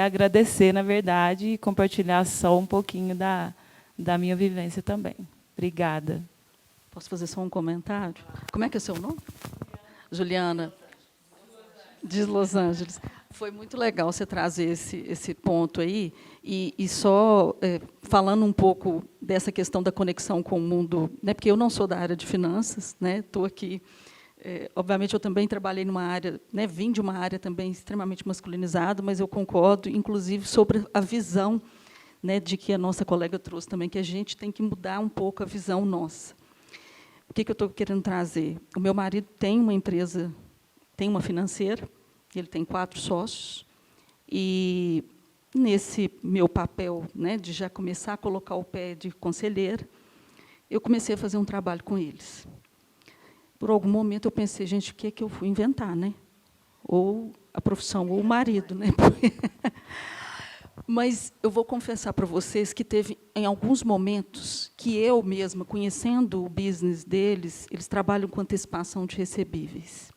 agradecer, na verdade, e compartilhar só um pouquinho da minha vivência também. Obrigada. Posso fazer só um comentário? Como é que é o seu nome? Juliana, de Los Angeles. Foi muito legal você trazer esse ponto aí. E só falando um pouco dessa questão da conexão com o mundo, né, porque eu não sou da área de finanças, né, estou aqui. Obviamente, eu também trabalhei numa área, né, vim de uma área também extremamente masculinizada, mas eu concordo, inclusive, sobre a visão, né, de que a nossa colega trouxe também, que a gente tem que mudar um pouco a visão nossa. O que eu estou querendo trazer? O meu marido tem uma empresa, tem uma financeira, ele tem 4 sócios, e nesse meu papel, né, de já começar a colocar o pé de conselheira, eu comecei a fazer um trabalho com eles. Por algum momento eu pensei, gente, o que é que eu fui inventar, né? Ou a profissão, ou o marido, né? Mas eu vou confessar para vocês que teve, em alguns momentos, que eu mesma, conhecendo o business deles, eles trabalham com antecipação de recebíveis.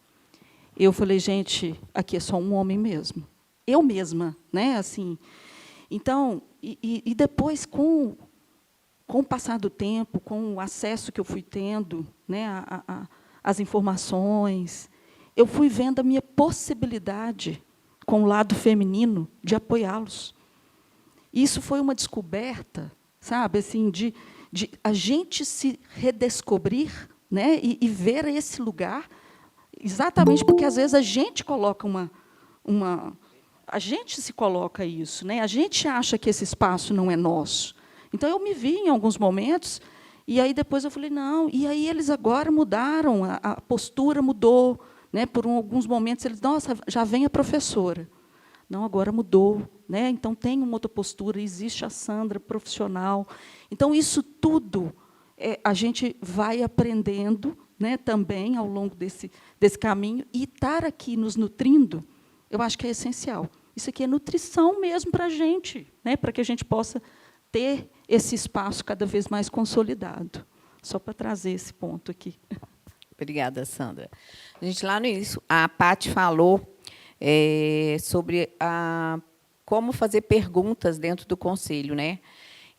Eu falei, gente, aqui é só um homem mesmo. Eu mesma, né? Assim. Então, e depois, com o passar do tempo, com o acesso que eu fui tendo, né, às informações, eu fui vendo a minha possibilidade, com o lado feminino, de apoiá-los. Isso foi uma descoberta, sabe, assim, de a gente se redescobrir, né, e ver esse lugar, exatamente porque, às vezes, a gente coloca a gente se coloca isso, né, a gente acha que esse espaço não é nosso. Então, eu me vi em alguns momentos, e aí depois eu falei, não, e aí eles agora mudaram, a postura mudou, né, por alguns momentos, eles, nossa, já vem a professora. Não, agora mudou, né? Então tem uma outra postura, existe a Sandra profissional. Então, isso tudo a gente vai aprendendo, né, também ao longo desse caminho, e estar aqui nos nutrindo, eu acho que é essencial. Isso aqui é nutrição mesmo para a gente, né, para que a gente possa ter esse espaço cada vez mais consolidado. Só para trazer esse ponto aqui. Obrigada, Sandra. A gente, lá no início, a Paty falou sobre como fazer perguntas dentro do conselho, né?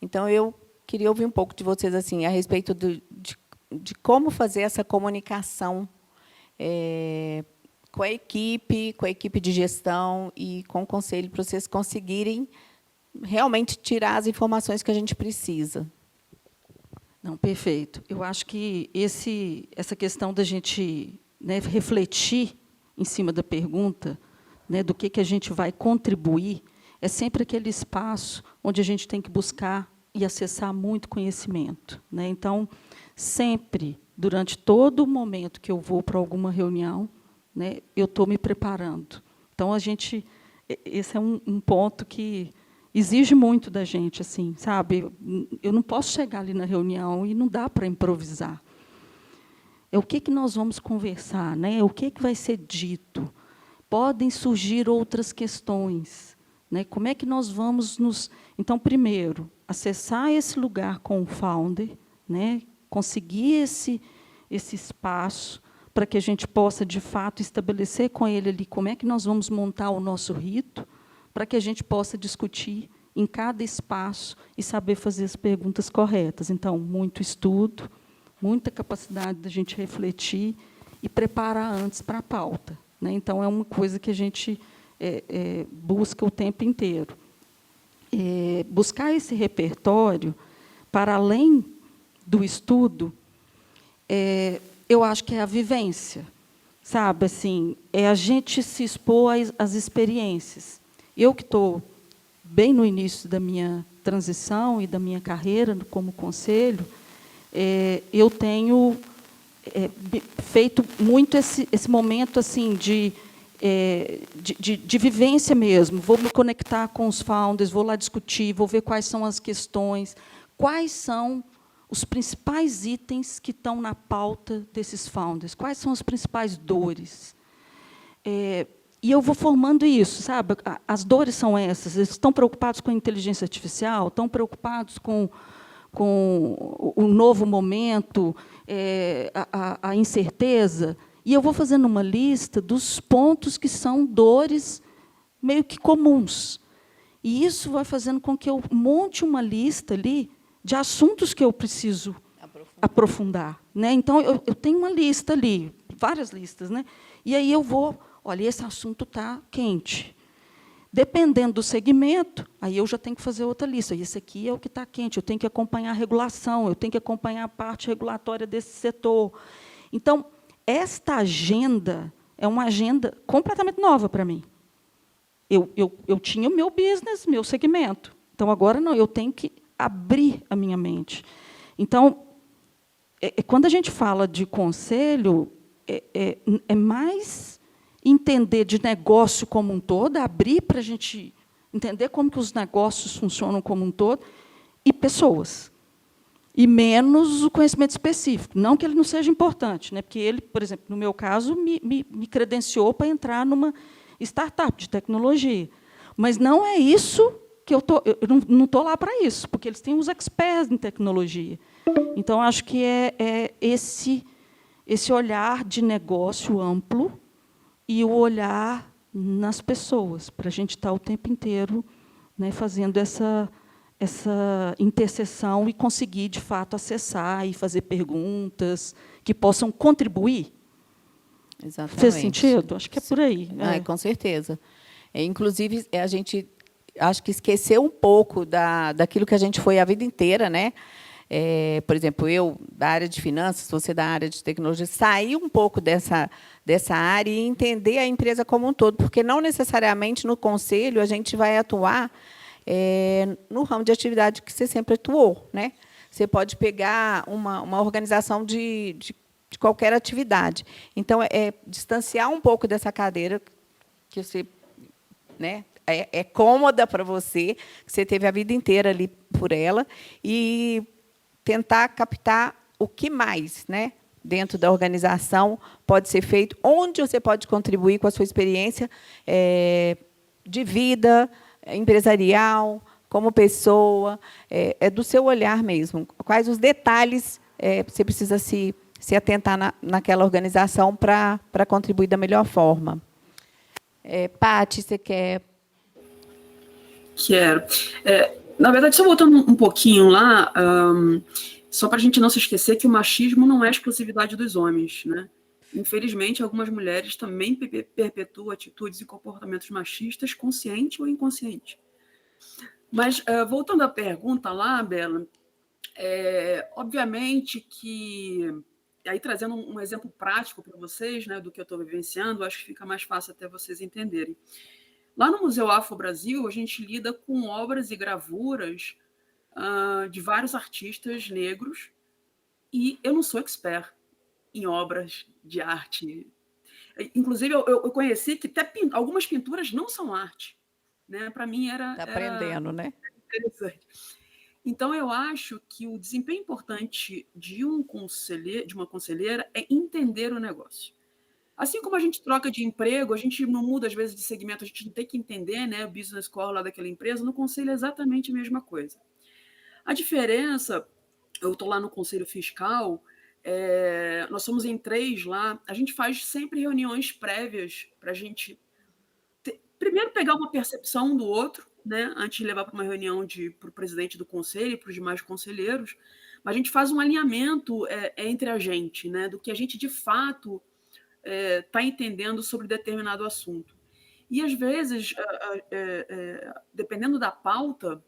Então, eu queria ouvir um pouco de vocês assim, a respeito de como fazer essa comunicação com a equipe de gestão e com o conselho, para vocês conseguirem realmente tirar as informações que a gente precisa. Não, perfeito. Eu acho que essa questão da gente, né, refletir em cima da pergunta, né, do que a gente vai contribuir, é sempre aquele espaço onde a gente tem que buscar e acessar muito conhecimento, né? Então, sempre, durante todo o momento que eu vou para alguma reunião, né, eu estou me preparando. Então, esse é um ponto que exige muito da gente, assim, sabe? Eu não posso chegar ali na reunião e não dá para improvisar. É o que nós vamos conversar, né? O que vai ser dito? Podem surgir outras questões, né? Como é que nós vamos nos... Então, primeiro, acessar esse lugar com o founder, né? Conseguir esse espaço para que a gente possa, de fato, estabelecer com ele ali como é que nós vamos montar o nosso rito, para que a gente possa discutir em cada espaço e saber fazer as perguntas corretas. Então, muito estudo, muita capacidade da gente refletir e preparar antes para a pauta, né? Então, é uma coisa que a gente busca o tempo inteiro. Buscar esse repertório, para além do estudo, eu acho que é a vivência, sabe? Assim, é a gente se expor às experiências. Eu que estou bem no início da minha transição e da minha carreira como conselho, eu tenho feito muito esse momento assim de vivência mesmo. Vou me conectar com os founders, vou lá discutir, vou ver quais são as questões, quais são os principais itens que estão na pauta desses founders, quais são as principais dores. E eu vou formando isso, sabe? As dores são essas. Eles estão preocupados com a inteligência artificial, estão preocupados com o novo momento, a incerteza. E eu vou fazendo uma lista dos pontos que são dores meio que comuns. E isso vai fazendo com que eu monte uma lista ali de assuntos que eu preciso aprofundar, né? Então, eu tenho uma lista ali, várias listas, né? E aí eu vou, olha, esse assunto está quente. Dependendo do segmento, aí eu já tenho que fazer outra lista. Esse aqui é o que está quente, eu tenho que acompanhar a regulação, eu tenho que acompanhar a parte regulatória desse setor. Então, esta agenda é uma agenda completamente nova para mim. Eu tinha o meu business, meu segmento. Então, agora não, eu tenho que abrir a minha mente. Então, quando a gente fala de conselho, é mais entender de negócio como um todo, abrir para a gente entender como que os negócios funcionam como um todo, e pessoas. E menos o conhecimento específico. Não que ele não seja importante, né? Porque ele, por exemplo, no meu caso, me credenciou para entrar numa startup de tecnologia. Mas não é isso que eu não estou lá para isso, porque eles têm os experts em tecnologia. Então, acho que é esse olhar de negócio amplo e o olhar nas pessoas, para a gente estar o tempo inteiro, né, fazendo essa interseção e conseguir, de fato, acessar e fazer perguntas que possam contribuir. Exatamente. Fez sentido? Acho que é por aí. Com certeza. Inclusive, a gente acho que esqueceu um pouco daquilo que a gente foi a vida inteira, né? Por exemplo, eu, da área de finanças, você da área de tecnologia, sair um pouco dessa área e entender a empresa como um todo, porque não necessariamente no conselho a gente vai atuar no ramo de atividade que você sempre atuou, né? Você pode pegar uma organização de qualquer atividade. Então, distanciar um pouco dessa cadeira que você, né, é cômoda para você, que você teve a vida inteira ali por ela, e tentar captar o que mais, né, dentro da organização pode ser feito, onde você pode contribuir com a sua experiência de vida, empresarial, como pessoa, do seu olhar mesmo. Quais os detalhes você precisa se atentar naquela organização para contribuir da melhor forma. Paty, você quer... Quero. Na verdade, só voltando um pouquinho lá, só para a gente não se esquecer que o machismo não é exclusividade dos homens, né? Infelizmente, algumas mulheres também perpetuam atitudes e comportamentos machistas, consciente ou inconsciente. Mas, voltando à pergunta lá, Bela, obviamente que, aí trazendo um exemplo prático para vocês, né, do que eu estou vivenciando, acho que fica mais fácil até vocês entenderem. Lá no Museu Afro Brasil, a gente lida com obras e gravuras de vários artistas negros, e eu não sou expert em obras de arte. Inclusive, eu conheci que até algumas pinturas não são arte, né? Para mim era aprendendo, né? interessante. Então, eu acho que o desempenho importante de um conselheiro, de uma conselheira, é entender o negócio. Assim como a gente troca de emprego, a gente não muda, às vezes, de segmento, a gente não tem que entender, né, o business core lá daquela empresa, no conselho é exatamente a mesma coisa. A diferença, eu estou lá no conselho fiscal, nós somos em 3 lá, a gente faz sempre reuniões prévias para a gente, primeiro, pegar uma percepção do outro, né, antes de levar para uma reunião para o presidente do conselho e para os demais conselheiros, mas a gente faz um alinhamento entre a gente, né, do que a gente, de fato, está entendendo sobre determinado assunto. E, às vezes, dependendo da pauta,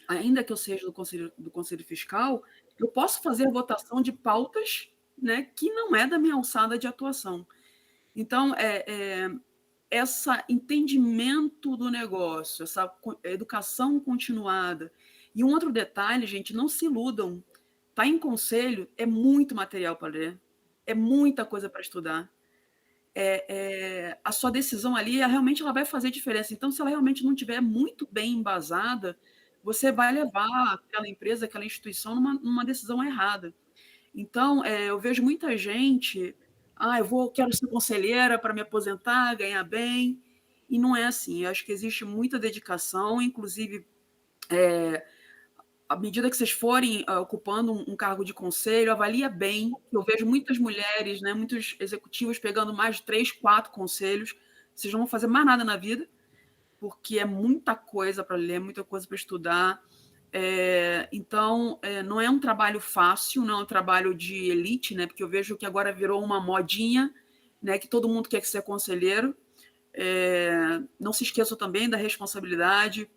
ainda que eu seja do conselho fiscal, eu posso fazer votação de pautas, né, que não é da minha alçada de atuação. Então, esse entendimento do negócio, essa educação continuada. E um outro detalhe, gente, não se iludam. Tá em conselho, é muito material para ler, é muita coisa para estudar. A sua decisão ali, realmente ela vai fazer diferença. Então, se ela realmente não estiver muito bem embasada, você vai levar aquela empresa, aquela instituição numa decisão errada. Então, eu vejo muita gente, quero ser conselheira para me aposentar, ganhar bem, e não é assim. Eu acho que existe muita dedicação, inclusive, à medida que vocês forem ocupando um cargo de conselho, avalia bem. Eu vejo muitas mulheres, né, muitos executivos pegando mais de 3, 4 conselhos, vocês não vão fazer mais nada na vida, porque é muita coisa para ler, muita coisa para estudar. Então, não é um trabalho fácil, não é um trabalho de elite, né? Porque eu vejo que agora virou uma modinha, né? Que todo mundo quer ser conselheiro. Não se esqueçam também da responsabilidade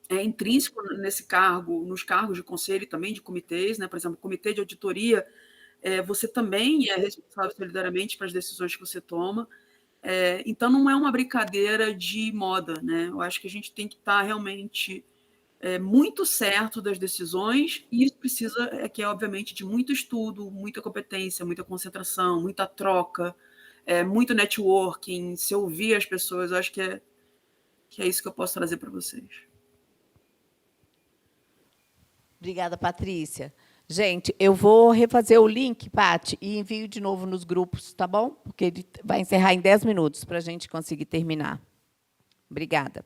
intrínseco nesse cargo, nos cargos de conselho e também de comitês, né? Por exemplo, comitê de auditoria, você também é responsável solidariamente para as decisões que você toma. Então, não é uma brincadeira de moda, né? Eu acho que a gente tem que estar realmente muito certo das decisões, e isso precisa, obviamente, de muito estudo, muita competência, muita concentração, muita troca, muito networking, se ouvir as pessoas. Eu acho que é isso que eu posso trazer para vocês. Obrigada, Patrícia. Gente, eu vou refazer o link, Pati, e envio de novo nos grupos, tá bom? Porque ele vai encerrar em 10 minutos para a gente conseguir terminar. Obrigada.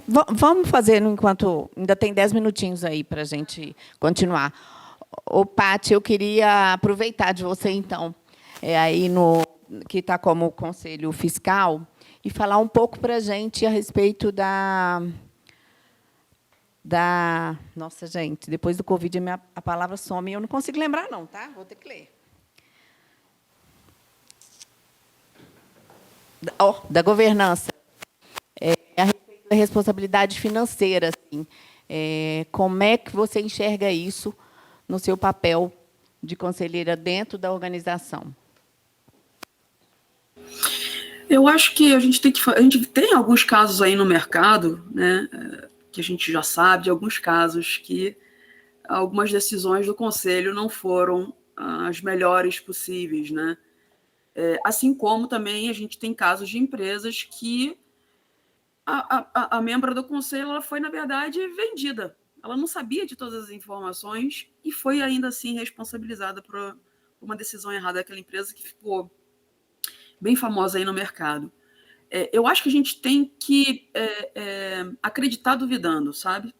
Vamos fazer enquanto ainda tem 10 minutinhos aí para a gente continuar. Ô, Pati, eu queria aproveitar de você, então, aí que está como conselho fiscal, e falar um pouco para a gente a respeito da... Nossa, gente, depois do Covid a palavra some, eu não consigo lembrar, não, tá? Vou ter que ler. Da governança. A respeito da responsabilidade financeira, assim. Como é que você enxerga isso no seu papel de conselheira dentro da organização? Eu acho que a gente tem alguns casos aí no mercado, né, que a gente já sabe de alguns casos que algumas decisões do conselho não foram as melhores possíveis, né? Assim como também a gente tem casos de empresas que a membro do conselho ela foi, na verdade, vendida. Ela não sabia de todas as informações e foi, ainda assim, responsabilizada por uma decisão errada daquela empresa que ficou bem famosa aí no mercado. Eu acho que a gente tem que acreditar duvidando, sabe?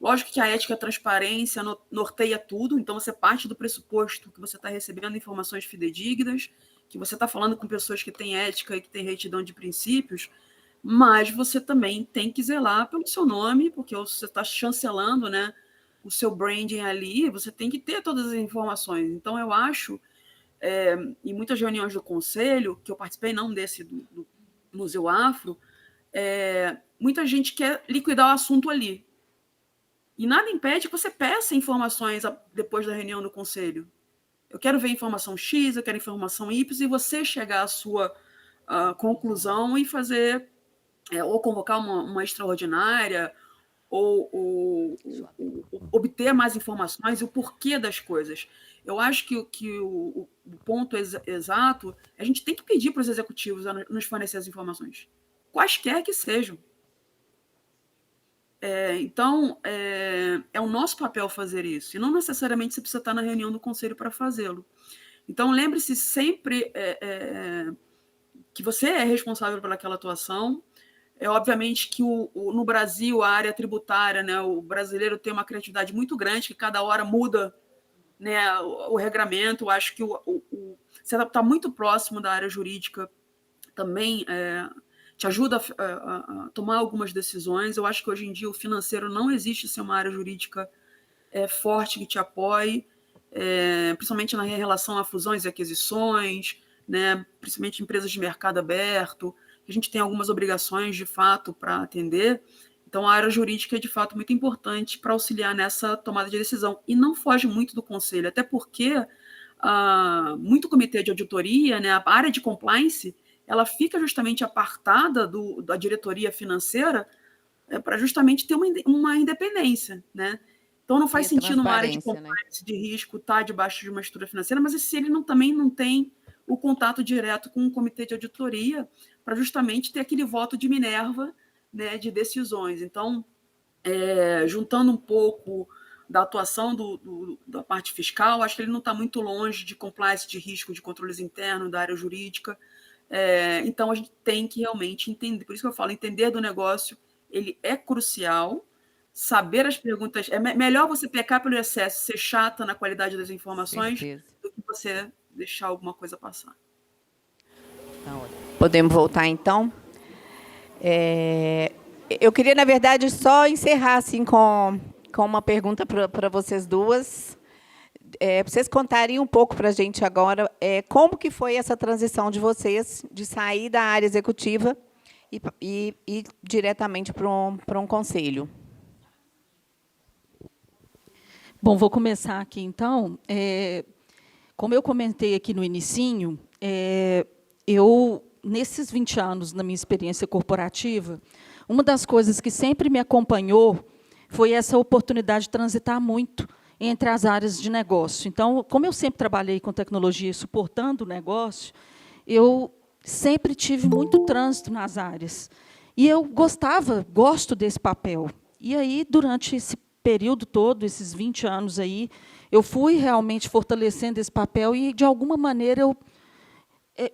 Lógico que a ética e a transparência norteia tudo, então você parte do pressuposto que você está recebendo informações fidedignas, que você está falando com pessoas que têm ética e que têm retidão de princípios, mas você também tem que zelar pelo seu nome, porque você está chancelando, né, o seu branding ali, você tem que ter todas as informações. Então, eu acho, em muitas reuniões do conselho, que eu participei, não desse do Museu Afro, muita gente quer liquidar o assunto ali. E nada impede que você peça informações depois da reunião do conselho. Eu quero ver informação X, eu quero informação Y, e você chegar à sua conclusão e fazer, ou convocar uma extraordinária, ou obter mais informações e o porquê das coisas. Eu acho que o ponto exato, a gente tem que pedir para os executivos a nos fornecer as informações, quaisquer que sejam. Então, é o nosso papel fazer isso, e não necessariamente você precisa estar na reunião do conselho para fazê-lo. Então, lembre-se sempre que você é responsável pelaquela atuação. Obviamente que no Brasil, a área tributária, né, o brasileiro tem uma criatividade muito grande, que cada hora muda, né, o regramento. Eu acho que você está muito próximo da área jurídica também te ajuda a tomar algumas decisões. Eu acho que hoje em dia o financeiro não existe sem uma área jurídica forte que te apoie, principalmente na relação a fusões e aquisições, né, principalmente empresas de mercado aberto. A gente tem algumas obrigações, de fato, para atender. Então, a área jurídica é, de fato, muito importante para auxiliar nessa tomada de decisão. E não foge muito do conselho, até porque muito comitê de auditoria, né, a área de compliance, ela fica justamente apartada da diretoria financeira para justamente ter uma independência, né? Então, não faz sentido uma área de compliance, de risco estar debaixo de uma estrutura financeira, mas se ele também não tem o contato direto com o comitê de auditoria para justamente ter aquele voto de Minerva, né, de decisões. Então, juntando um pouco da atuação da parte fiscal, acho que ele não está muito longe de compliance, de risco, de controles internos, da área jurídica. Então, a gente tem que realmente entender, por isso que eu falo, entender do negócio, ele é crucial, saber as perguntas. É melhor você pecar pelo excesso, ser chata na qualidade das informações, do que você deixar alguma coisa passar. Podemos voltar, então? Eu queria, na verdade, só encerrar assim, com uma pergunta para vocês duas. Para vocês contarem um pouco para a gente agora como que foi essa transição de vocês, de sair da área executiva e ir diretamente para um conselho. Bom, vou começar aqui, então. Como eu comentei aqui no inicinho, eu, nesses 20 anos, na minha experiência corporativa, uma das coisas que sempre me acompanhou foi essa oportunidade de transitar muito entre as áreas de negócio. Então, como eu sempre trabalhei com tecnologia e suportando o negócio, eu sempre tive muito trânsito nas áreas. E eu gosto desse papel. E aí, durante esse período todo, esses 20 anos aí, eu fui realmente fortalecendo esse papel e, de alguma maneira,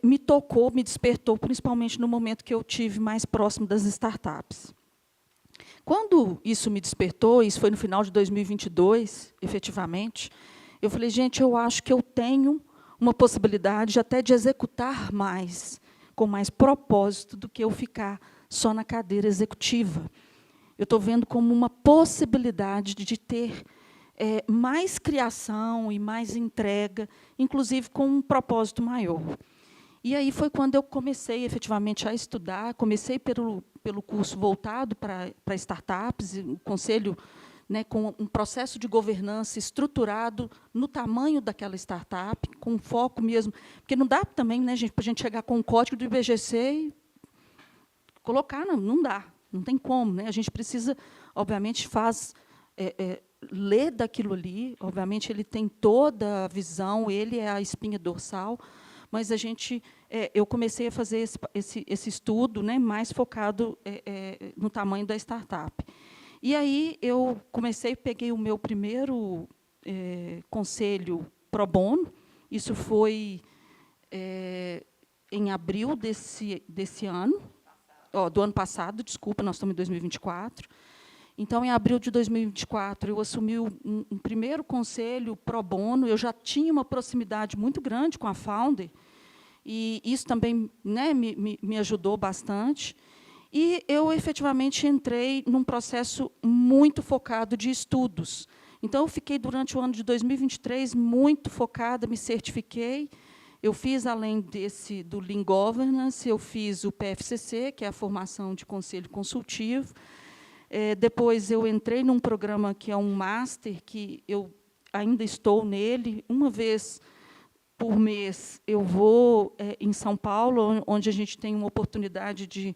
me tocou, me despertou, principalmente no momento que eu tive mais próximo das startups. Quando isso me despertou, isso foi no final de 2022, efetivamente, eu falei, gente, eu acho que eu tenho uma possibilidade até de executar mais, com mais propósito, do que eu ficar só na cadeira executiva. Eu estou vendo como uma possibilidade de ter mais criação e mais entrega, inclusive com um propósito maior. E aí foi quando eu comecei, efetivamente, a estudar. Comecei pelo curso voltado para startups, o conselho, né, com um processo de governança estruturado no tamanho daquela startup, com foco mesmo. Porque não dá também, né, gente, para a gente chegar com o código do IBGC e colocar, não dá, não tem como. Né? A gente precisa, obviamente, ler daquilo ali, obviamente, ele tem toda a visão, ele é a espinha dorsal, mas eu comecei a fazer esse estudo, né, mais focado no tamanho da startup. E aí eu peguei o meu primeiro conselho pro bono, isso foi em abril desse ano, do ano passado, desculpa, nós estamos em 2024. Então, em abril de 2024, eu assumi um primeiro conselho pro bono. Eu já tinha uma proximidade muito grande com a Founder, e isso também, né, me ajudou bastante. E eu, efetivamente, entrei num processo muito focado de estudos. Então, eu fiquei, durante o ano de 2023, muito focada, me certifiquei. Eu fiz, além do Lean Governance, eu fiz o PFCC, que é a formação de conselho consultivo. Depois, eu entrei num programa que é um Master, que eu ainda estou nele. Uma vez por mês, eu vou em São Paulo, onde a gente tem uma oportunidade de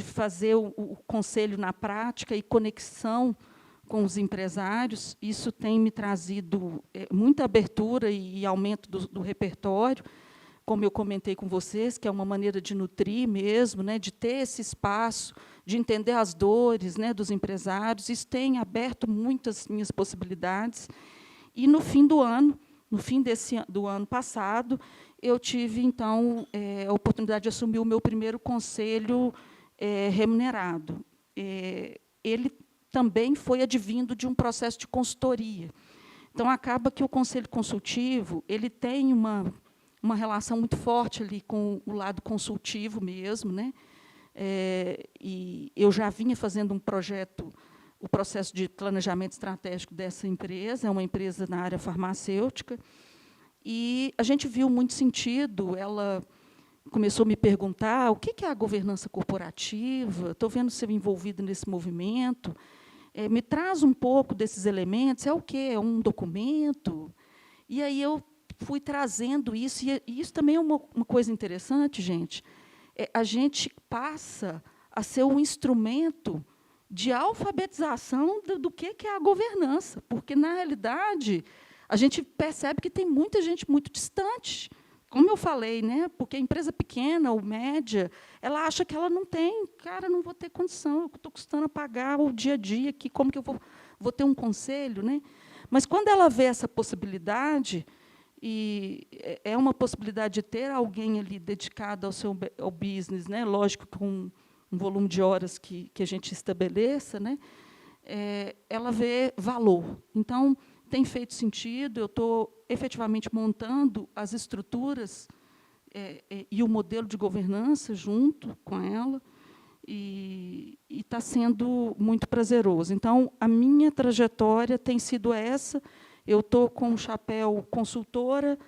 fazer o conselho na prática e conexão com os empresários. Isso tem me trazido muita abertura e aumento do repertório, como eu comentei com vocês, que é uma maneira de nutrir mesmo, né, de ter esse espaço, de entender as dores, né, dos empresários. Isso tem aberto muitas minhas possibilidades. E, no fim do ano passado, eu tive, então, a oportunidade de assumir o meu primeiro conselho remunerado. Ele também foi advindo de um processo de consultoria. Então, acaba que o conselho consultivo ele tem uma relação muito forte ali com o lado consultivo mesmo, né? E eu já vinha fazendo um projeto, o processo de planejamento estratégico dessa empresa, é uma empresa na área farmacêutica, e a gente viu muito sentido. Ela começou a me perguntar o que é a governança corporativa, estou vendo você envolvido nesse movimento, me traz um pouco desses elementos, é o quê? É um documento? E aí eu fui trazendo isso, e isso também é uma coisa interessante, gente. A gente passa a ser um instrumento de alfabetização do que é a governança, porque, na realidade, a gente percebe que tem muita gente muito distante. Como eu falei, né? Porque a empresa pequena ou média, ela acha que ela não tem, cara, não vou ter condição, eu estou custando a pagar o dia a dia aqui, como que eu vou ter um conselho, né? Mas, quando ela vê essa possibilidade, e é uma possibilidade de ter alguém ali dedicado ao business, né? Lógico, com um volume de horas que a gente estabeleça, né? Ela vê valor. Então, tem feito sentido, eu estou efetivamente montando as estruturas e o modelo de governança junto com ela, e está sendo muito prazeroso. Então, a minha trajetória tem sido essa. Eu estou com o chapéu consultora,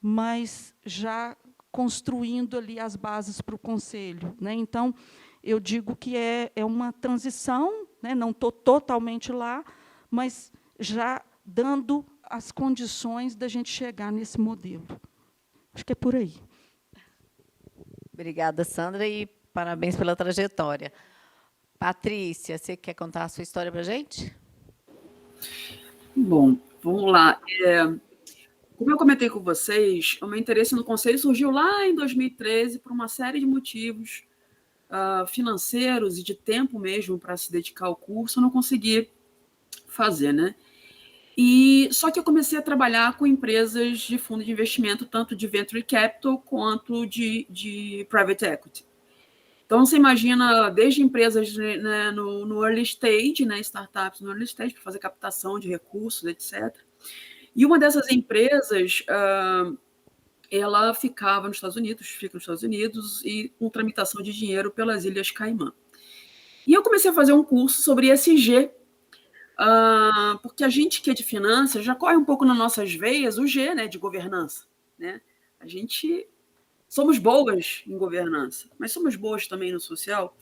mas já construindo ali as bases para o conselho, né? Então, eu digo que é uma transição, né? Não estou totalmente lá, mas já dando as condições da gente chegar nesse modelo. Acho que é por aí. Obrigada, Sandra, e parabéns pela trajetória. Patrícia, você quer contar a sua história para a gente? Bom, vamos lá. Como eu comentei com vocês, o meu interesse no conselho surgiu lá em 2013 por uma série de motivos financeiros e de tempo mesmo para se dedicar ao curso. Eu não consegui fazer, né? Só que eu comecei a trabalhar com empresas de fundo de investimento, tanto de venture capital quanto de private equity. Então, você imagina, desde empresas, né, no early stage, né, startups no early stage, para fazer captação de recursos, etc. E uma dessas empresas, ela ficava nos Estados Unidos, fica nos Estados Unidos, e com tramitação de dinheiro pelas Ilhas Caimã. E eu comecei a fazer um curso sobre ESG, porque a gente que é de finanças já corre um pouco nas nossas veias o G, né, de governança, né? A gente somos boas em governança, mas somos boas também no social.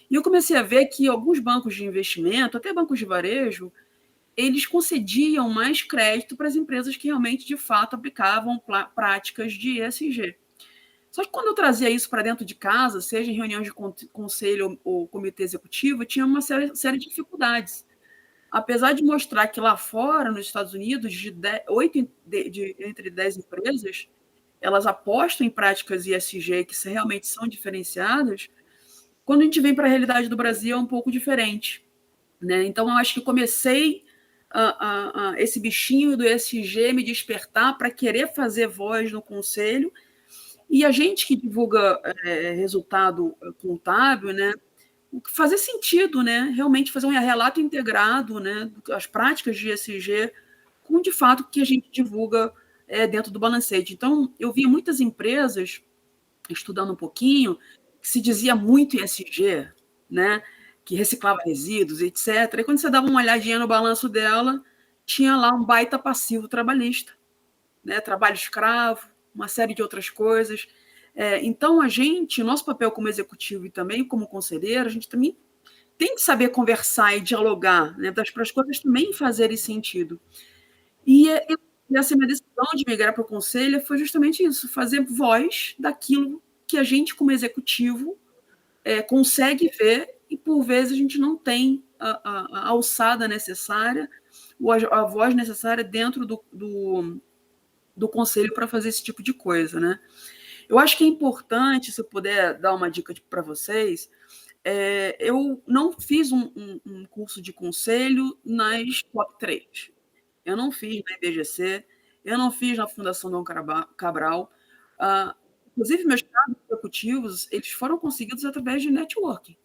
E eu comecei a ver que alguns bancos de investimento, até bancos de varejo, eles concediam mais crédito para as empresas que realmente, de fato, aplicavam práticas de ESG. Só que quando eu trazia isso para dentro de casa, seja em reuniões de conselho ou comitê executivo, tinha uma série de dificuldades. Apesar de mostrar que lá fora, nos Estados Unidos, entre 10 empresas, elas apostam em práticas ESG que realmente são diferenciadas, quando a gente vem para a realidade do Brasil é um pouco diferente, né? Então, eu acho que comecei esse bichinho do ESG me despertar para querer fazer voz no conselho, e a gente que divulga resultado contábil, né, fazer sentido, né, realmente fazer um relato integrado, né, das práticas de ESG com, de fato, o que a gente divulga dentro do balancete. Então, eu vi muitas empresas, estudando um pouquinho, que se dizia muito ESG, né, que reciclava resíduos, etc. E quando você dava uma olhadinha no balanço dela, tinha lá um baita passivo trabalhista, né, trabalho escravo, uma série de outras coisas. Então, nosso papel como executivo e também como conselheiro, a gente também tem que saber conversar e dialogar, né, para as coisas também fazerem sentido. E essa minha decisão de migrar para o conselho foi justamente isso, fazer voz daquilo que a gente, como executivo, consegue ver e, por vezes, a gente não tem a alçada necessária, ou a voz necessária dentro do conselho para fazer esse tipo de coisa, né? Eu acho que é importante, se eu puder dar uma dica para vocês, eu não fiz um curso de conselho nas top 3. Eu não fiz na IBGC, eu não fiz na Fundação Dom Cabral. Inclusive, meus cargos executivos, eles foram conseguidos através de networking.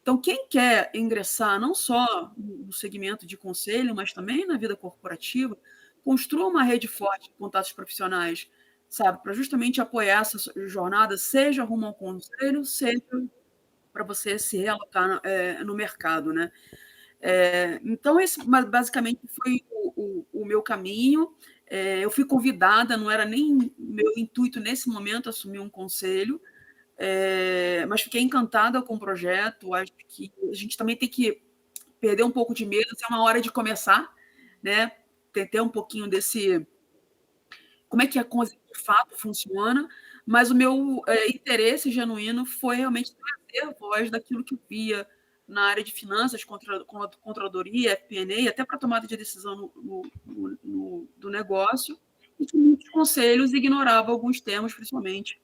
Então, quem quer ingressar não só no segmento de conselho, mas também na vida corporativa, construa uma rede forte de contatos profissionais, sabe, para justamente apoiar essa jornada, seja rumo ao conselho, seja para você se realocar no mercado, né? Então, esse basicamente foi o meu caminho. Eu fui convidada, não era nem meu intuito nesse momento assumir um conselho, mas fiquei encantada com o projeto. Acho que a gente também tem que perder um pouco de medo, é uma hora de começar, né? Ter um pouquinho desse... Como é que a coisa de fato funciona, mas o meu interesse genuíno foi realmente trazer a voz daquilo que eu via na área de finanças, controladoria, FP&A, até para tomada de decisão do negócio, e que muitos conselhos ignoravam alguns termos, principalmente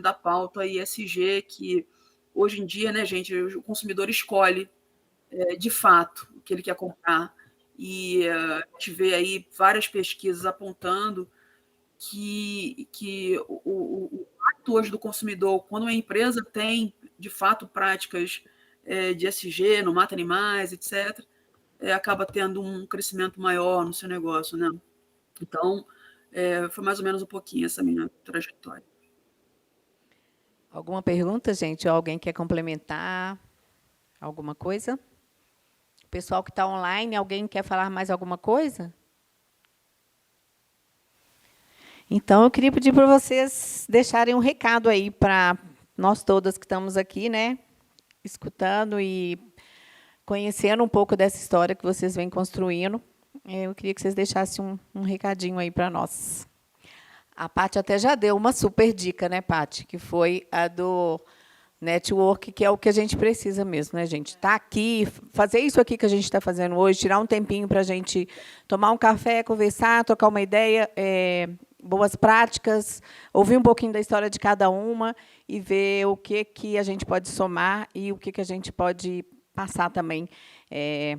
da pauta ESG, que hoje em dia, né, gente, o consumidor escolhe de fato o que ele quer comprar, e a gente vê aí várias pesquisas apontando que o ato hoje do consumidor, quando uma empresa tem, de fato, práticas de ESG, não mata animais, etc., acaba tendo um crescimento maior no seu negócio, né? Então, foi mais ou menos um pouquinho essa minha trajetória. Alguma pergunta, gente? Ou alguém quer complementar alguma coisa? O pessoal que está online, alguém quer falar mais alguma coisa? Então, eu queria pedir para vocês deixarem um recado aí para nós todas que estamos aqui, né, escutando e conhecendo um pouco dessa história que vocês vêm construindo. Eu queria que vocês deixassem um recadinho aí para nós. A Paty até já deu uma super dica, né, Paty? Que foi a do network, que é o que a gente precisa mesmo, né, gente? Estar aqui, fazer isso aqui que a gente está fazendo hoje, tirar um tempinho para a gente tomar um café, conversar, trocar uma ideia, boas práticas, ouvir um pouquinho da história de cada uma e ver o que a gente pode somar e o que a gente pode passar também.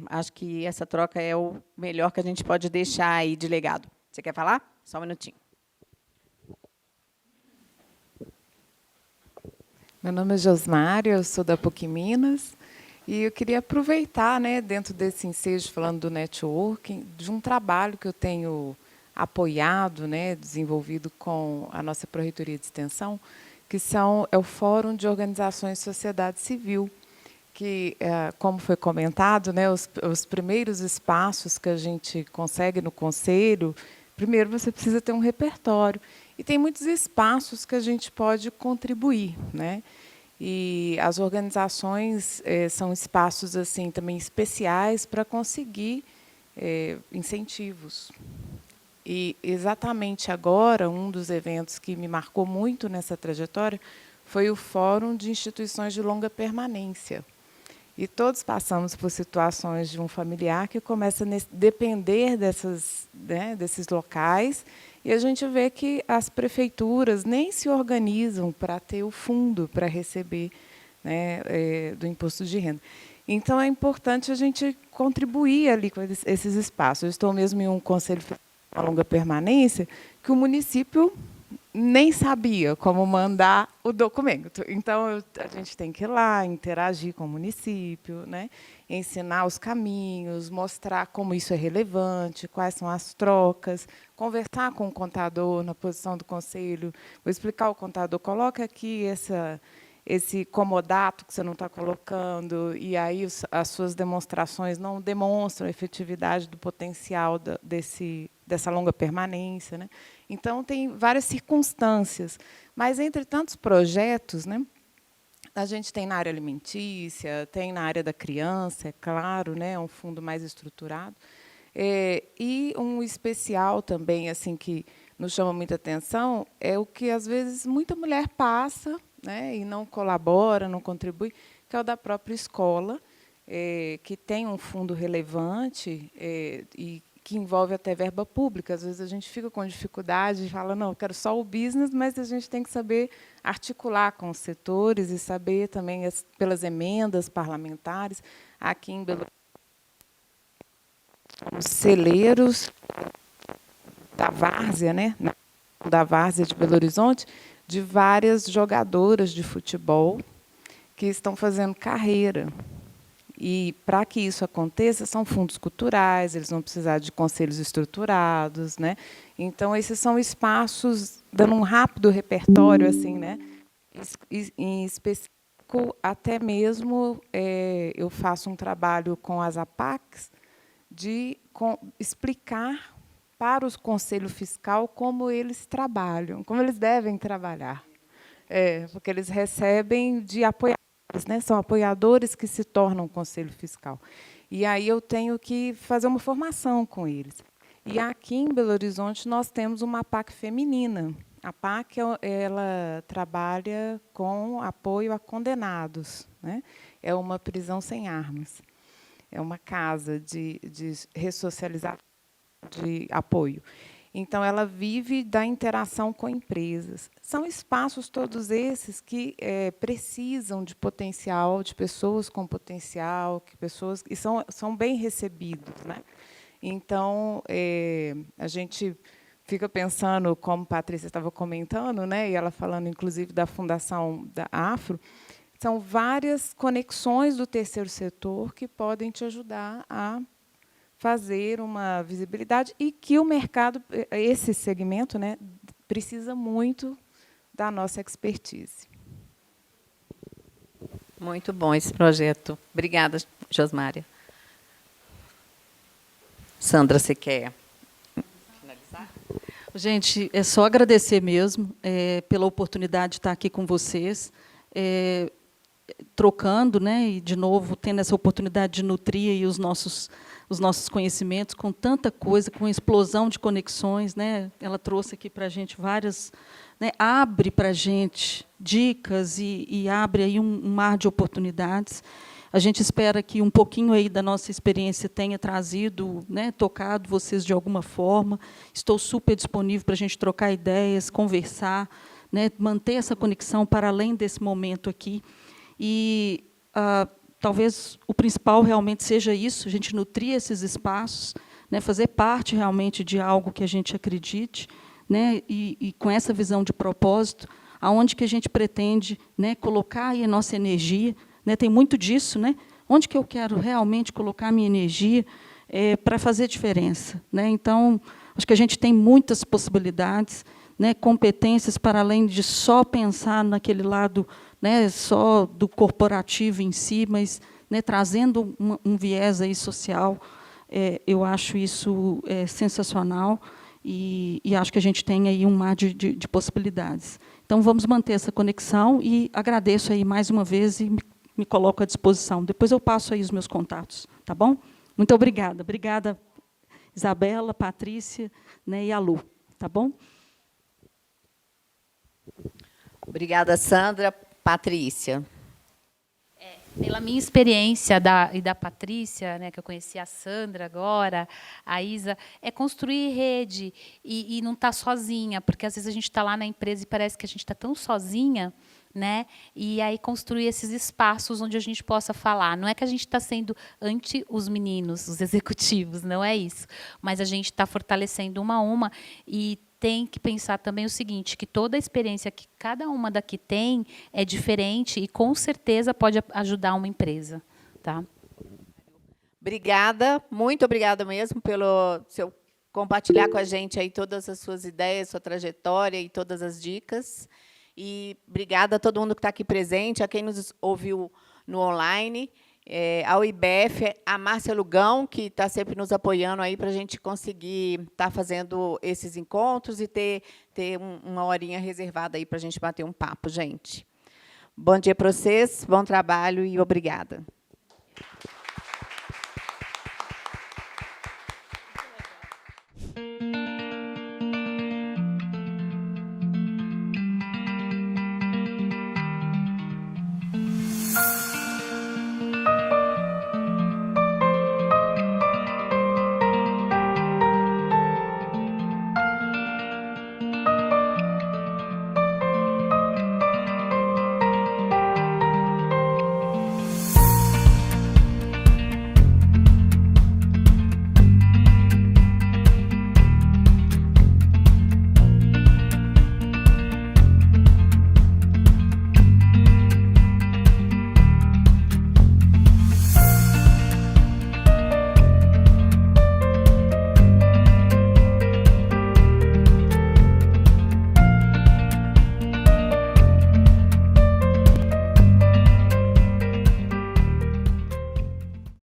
Acho que essa troca é o melhor que a gente pode deixar aí de legado. Você quer falar? Só um minutinho. Meu nome é Josmária, eu sou da PUC Minas, e eu queria aproveitar, né, dentro desse ensejo, falando do networking, de um trabalho que eu tenho apoiado, né, desenvolvido com a nossa Pró-Reitoria de Extensão, que é o Fórum de Organizações de Sociedade Civil, que, como foi comentado, né, os primeiros espaços que a gente consegue no Conselho, primeiro você precisa ter um repertório, e tem muitos espaços que a gente pode contribuir, né? E as organizações são espaços assim também especiais para conseguir incentivos. E exatamente agora, um dos eventos que me marcou muito nessa trajetória foi o Fórum de Instituições de Longa Permanência. E todos passamos por situações de um familiar que começa a depender desses locais, e a gente vê que as prefeituras nem se organizam para ter o fundo para receber, né, do imposto de renda. Então, é importante a gente contribuir ali com esses espaços. Eu estou mesmo em um conselho de longa permanência que o município nem sabia como mandar o documento. Então, a gente tem que ir lá, interagir com o município, né? Ensinar os caminhos, mostrar como isso é relevante, quais são as trocas, conversar com o contador na posição do conselho, vou explicar ao contador, coloca aqui esse comodato que você não está colocando, e aí as suas demonstrações não demonstram a efetividade do potencial dessa longa permanência, né? Então, tem várias circunstâncias, mas, entre tantos projetos, né, a gente tem na área alimentícia, tem na área da criança, é claro, né, um fundo mais estruturado, e um especial também assim que nos chama muita atenção é o que, às vezes, muita mulher passa, né, e não colabora, não contribui, que é o da própria escola, que tem um fundo relevante e que envolve até verba pública. Às vezes a gente fica com dificuldade e fala, não, eu quero só o business, mas a gente tem que saber articular com os setores e saber também, pelas emendas parlamentares. Aqui em Belo Horizonte, os celeiros da várzea, né? Da várzea de Belo Horizonte, de várias jogadoras de futebol que estão fazendo carreira. E, para que isso aconteça, são fundos culturais, eles vão precisar de conselhos estruturados, né? Então, esses são espaços, dando um rápido repertório, assim, né? Em específico, até mesmo eu faço um trabalho com as APACs de explicar para o Conselho Fiscal como eles trabalham, como eles devem trabalhar. Porque eles recebem de apoiadores, né? São apoiadores que se tornam Conselho Fiscal. E aí eu tenho que fazer uma formação com eles. E aqui em Belo Horizonte nós temos uma APAC feminina. A APAC ela trabalha com apoio a condenados, né? É uma prisão sem armas. É uma casa de ressocialização, de apoio. Então, ela vive da interação com empresas. São espaços todos esses que precisam de potencial, de pessoas com potencial, que são bem recebidos, né? Então, a gente fica pensando, como a Patrícia estava comentando, né, e ela falando, inclusive, da Fundação da Afro, são várias conexões do terceiro setor que podem te ajudar a fazer uma visibilidade e que o mercado, esse segmento, né, precisa muito da nossa expertise. Muito bom esse projeto. Obrigada, Josmária. Sandra, você quer finalizar? Gente, é só agradecer mesmo pela oportunidade de estar aqui com vocês, trocando, né, e, de novo, tendo essa oportunidade de nutrir aí os nossos conhecimentos com tanta coisa, com explosão de conexões, né? Ela trouxe aqui para a gente várias, né, abre para a gente dicas e abre aí um mar de oportunidades. A gente espera que um pouquinho aí da nossa experiência tenha trazido, né, tocado vocês de alguma forma. Estou super disponível para a gente trocar ideias, conversar, né, manter essa conexão para além desse momento aqui. E talvez o principal realmente seja isso, a gente nutrir esses espaços, né, fazer parte realmente de algo que a gente acredite, né, e com essa visão de propósito, aonde que a gente pretende, né, colocar aí a nossa energia, né, tem muito disso, né, onde que eu quero realmente colocar a minha energia para fazer diferença, né? Então, acho que a gente tem muitas possibilidades, né, competências para além de só pensar naquele lado, né, só do corporativo em si, mas, né, trazendo um viés aí social. Eu acho isso sensacional e acho que a gente tem aí um mar de possibilidades. Então, vamos manter essa conexão e agradeço aí mais uma vez e me coloco à disposição. Depois eu passo aí os meus contatos, tá bom? Muito obrigada. Obrigada, Isabela, Patrícia, né, e a Lu, tá bom? Obrigada, Sandra. Patrícia. Pela minha experiência e da Patrícia, né, que eu conheci a Sandra agora, a Isa, é construir rede e não estar sozinha, porque às vezes a gente está lá na empresa e parece que a gente está tão sozinha, né? E aí construir esses espaços onde a gente possa falar. Não é que a gente está sendo anti os meninos, os executivos, não é isso. Mas a gente está fortalecendo uma a uma e tem que pensar também o seguinte, que toda a experiência que cada uma daqui tem é diferente e, com certeza, pode ajudar uma empresa. Tá? Obrigada, muito obrigada mesmo pelo seu compartilhar com a gente aí todas as suas ideias, sua trajetória e todas as dicas. E obrigada a todo mundo que está aqui presente, a quem nos ouviu no online, ao IBF, a Márcia Lugão, que está sempre nos apoiando aí para a gente conseguir estar fazendo esses encontros e ter uma horinha reservada aí para a gente bater um papo, gente. Bom dia para vocês, bom trabalho e obrigada.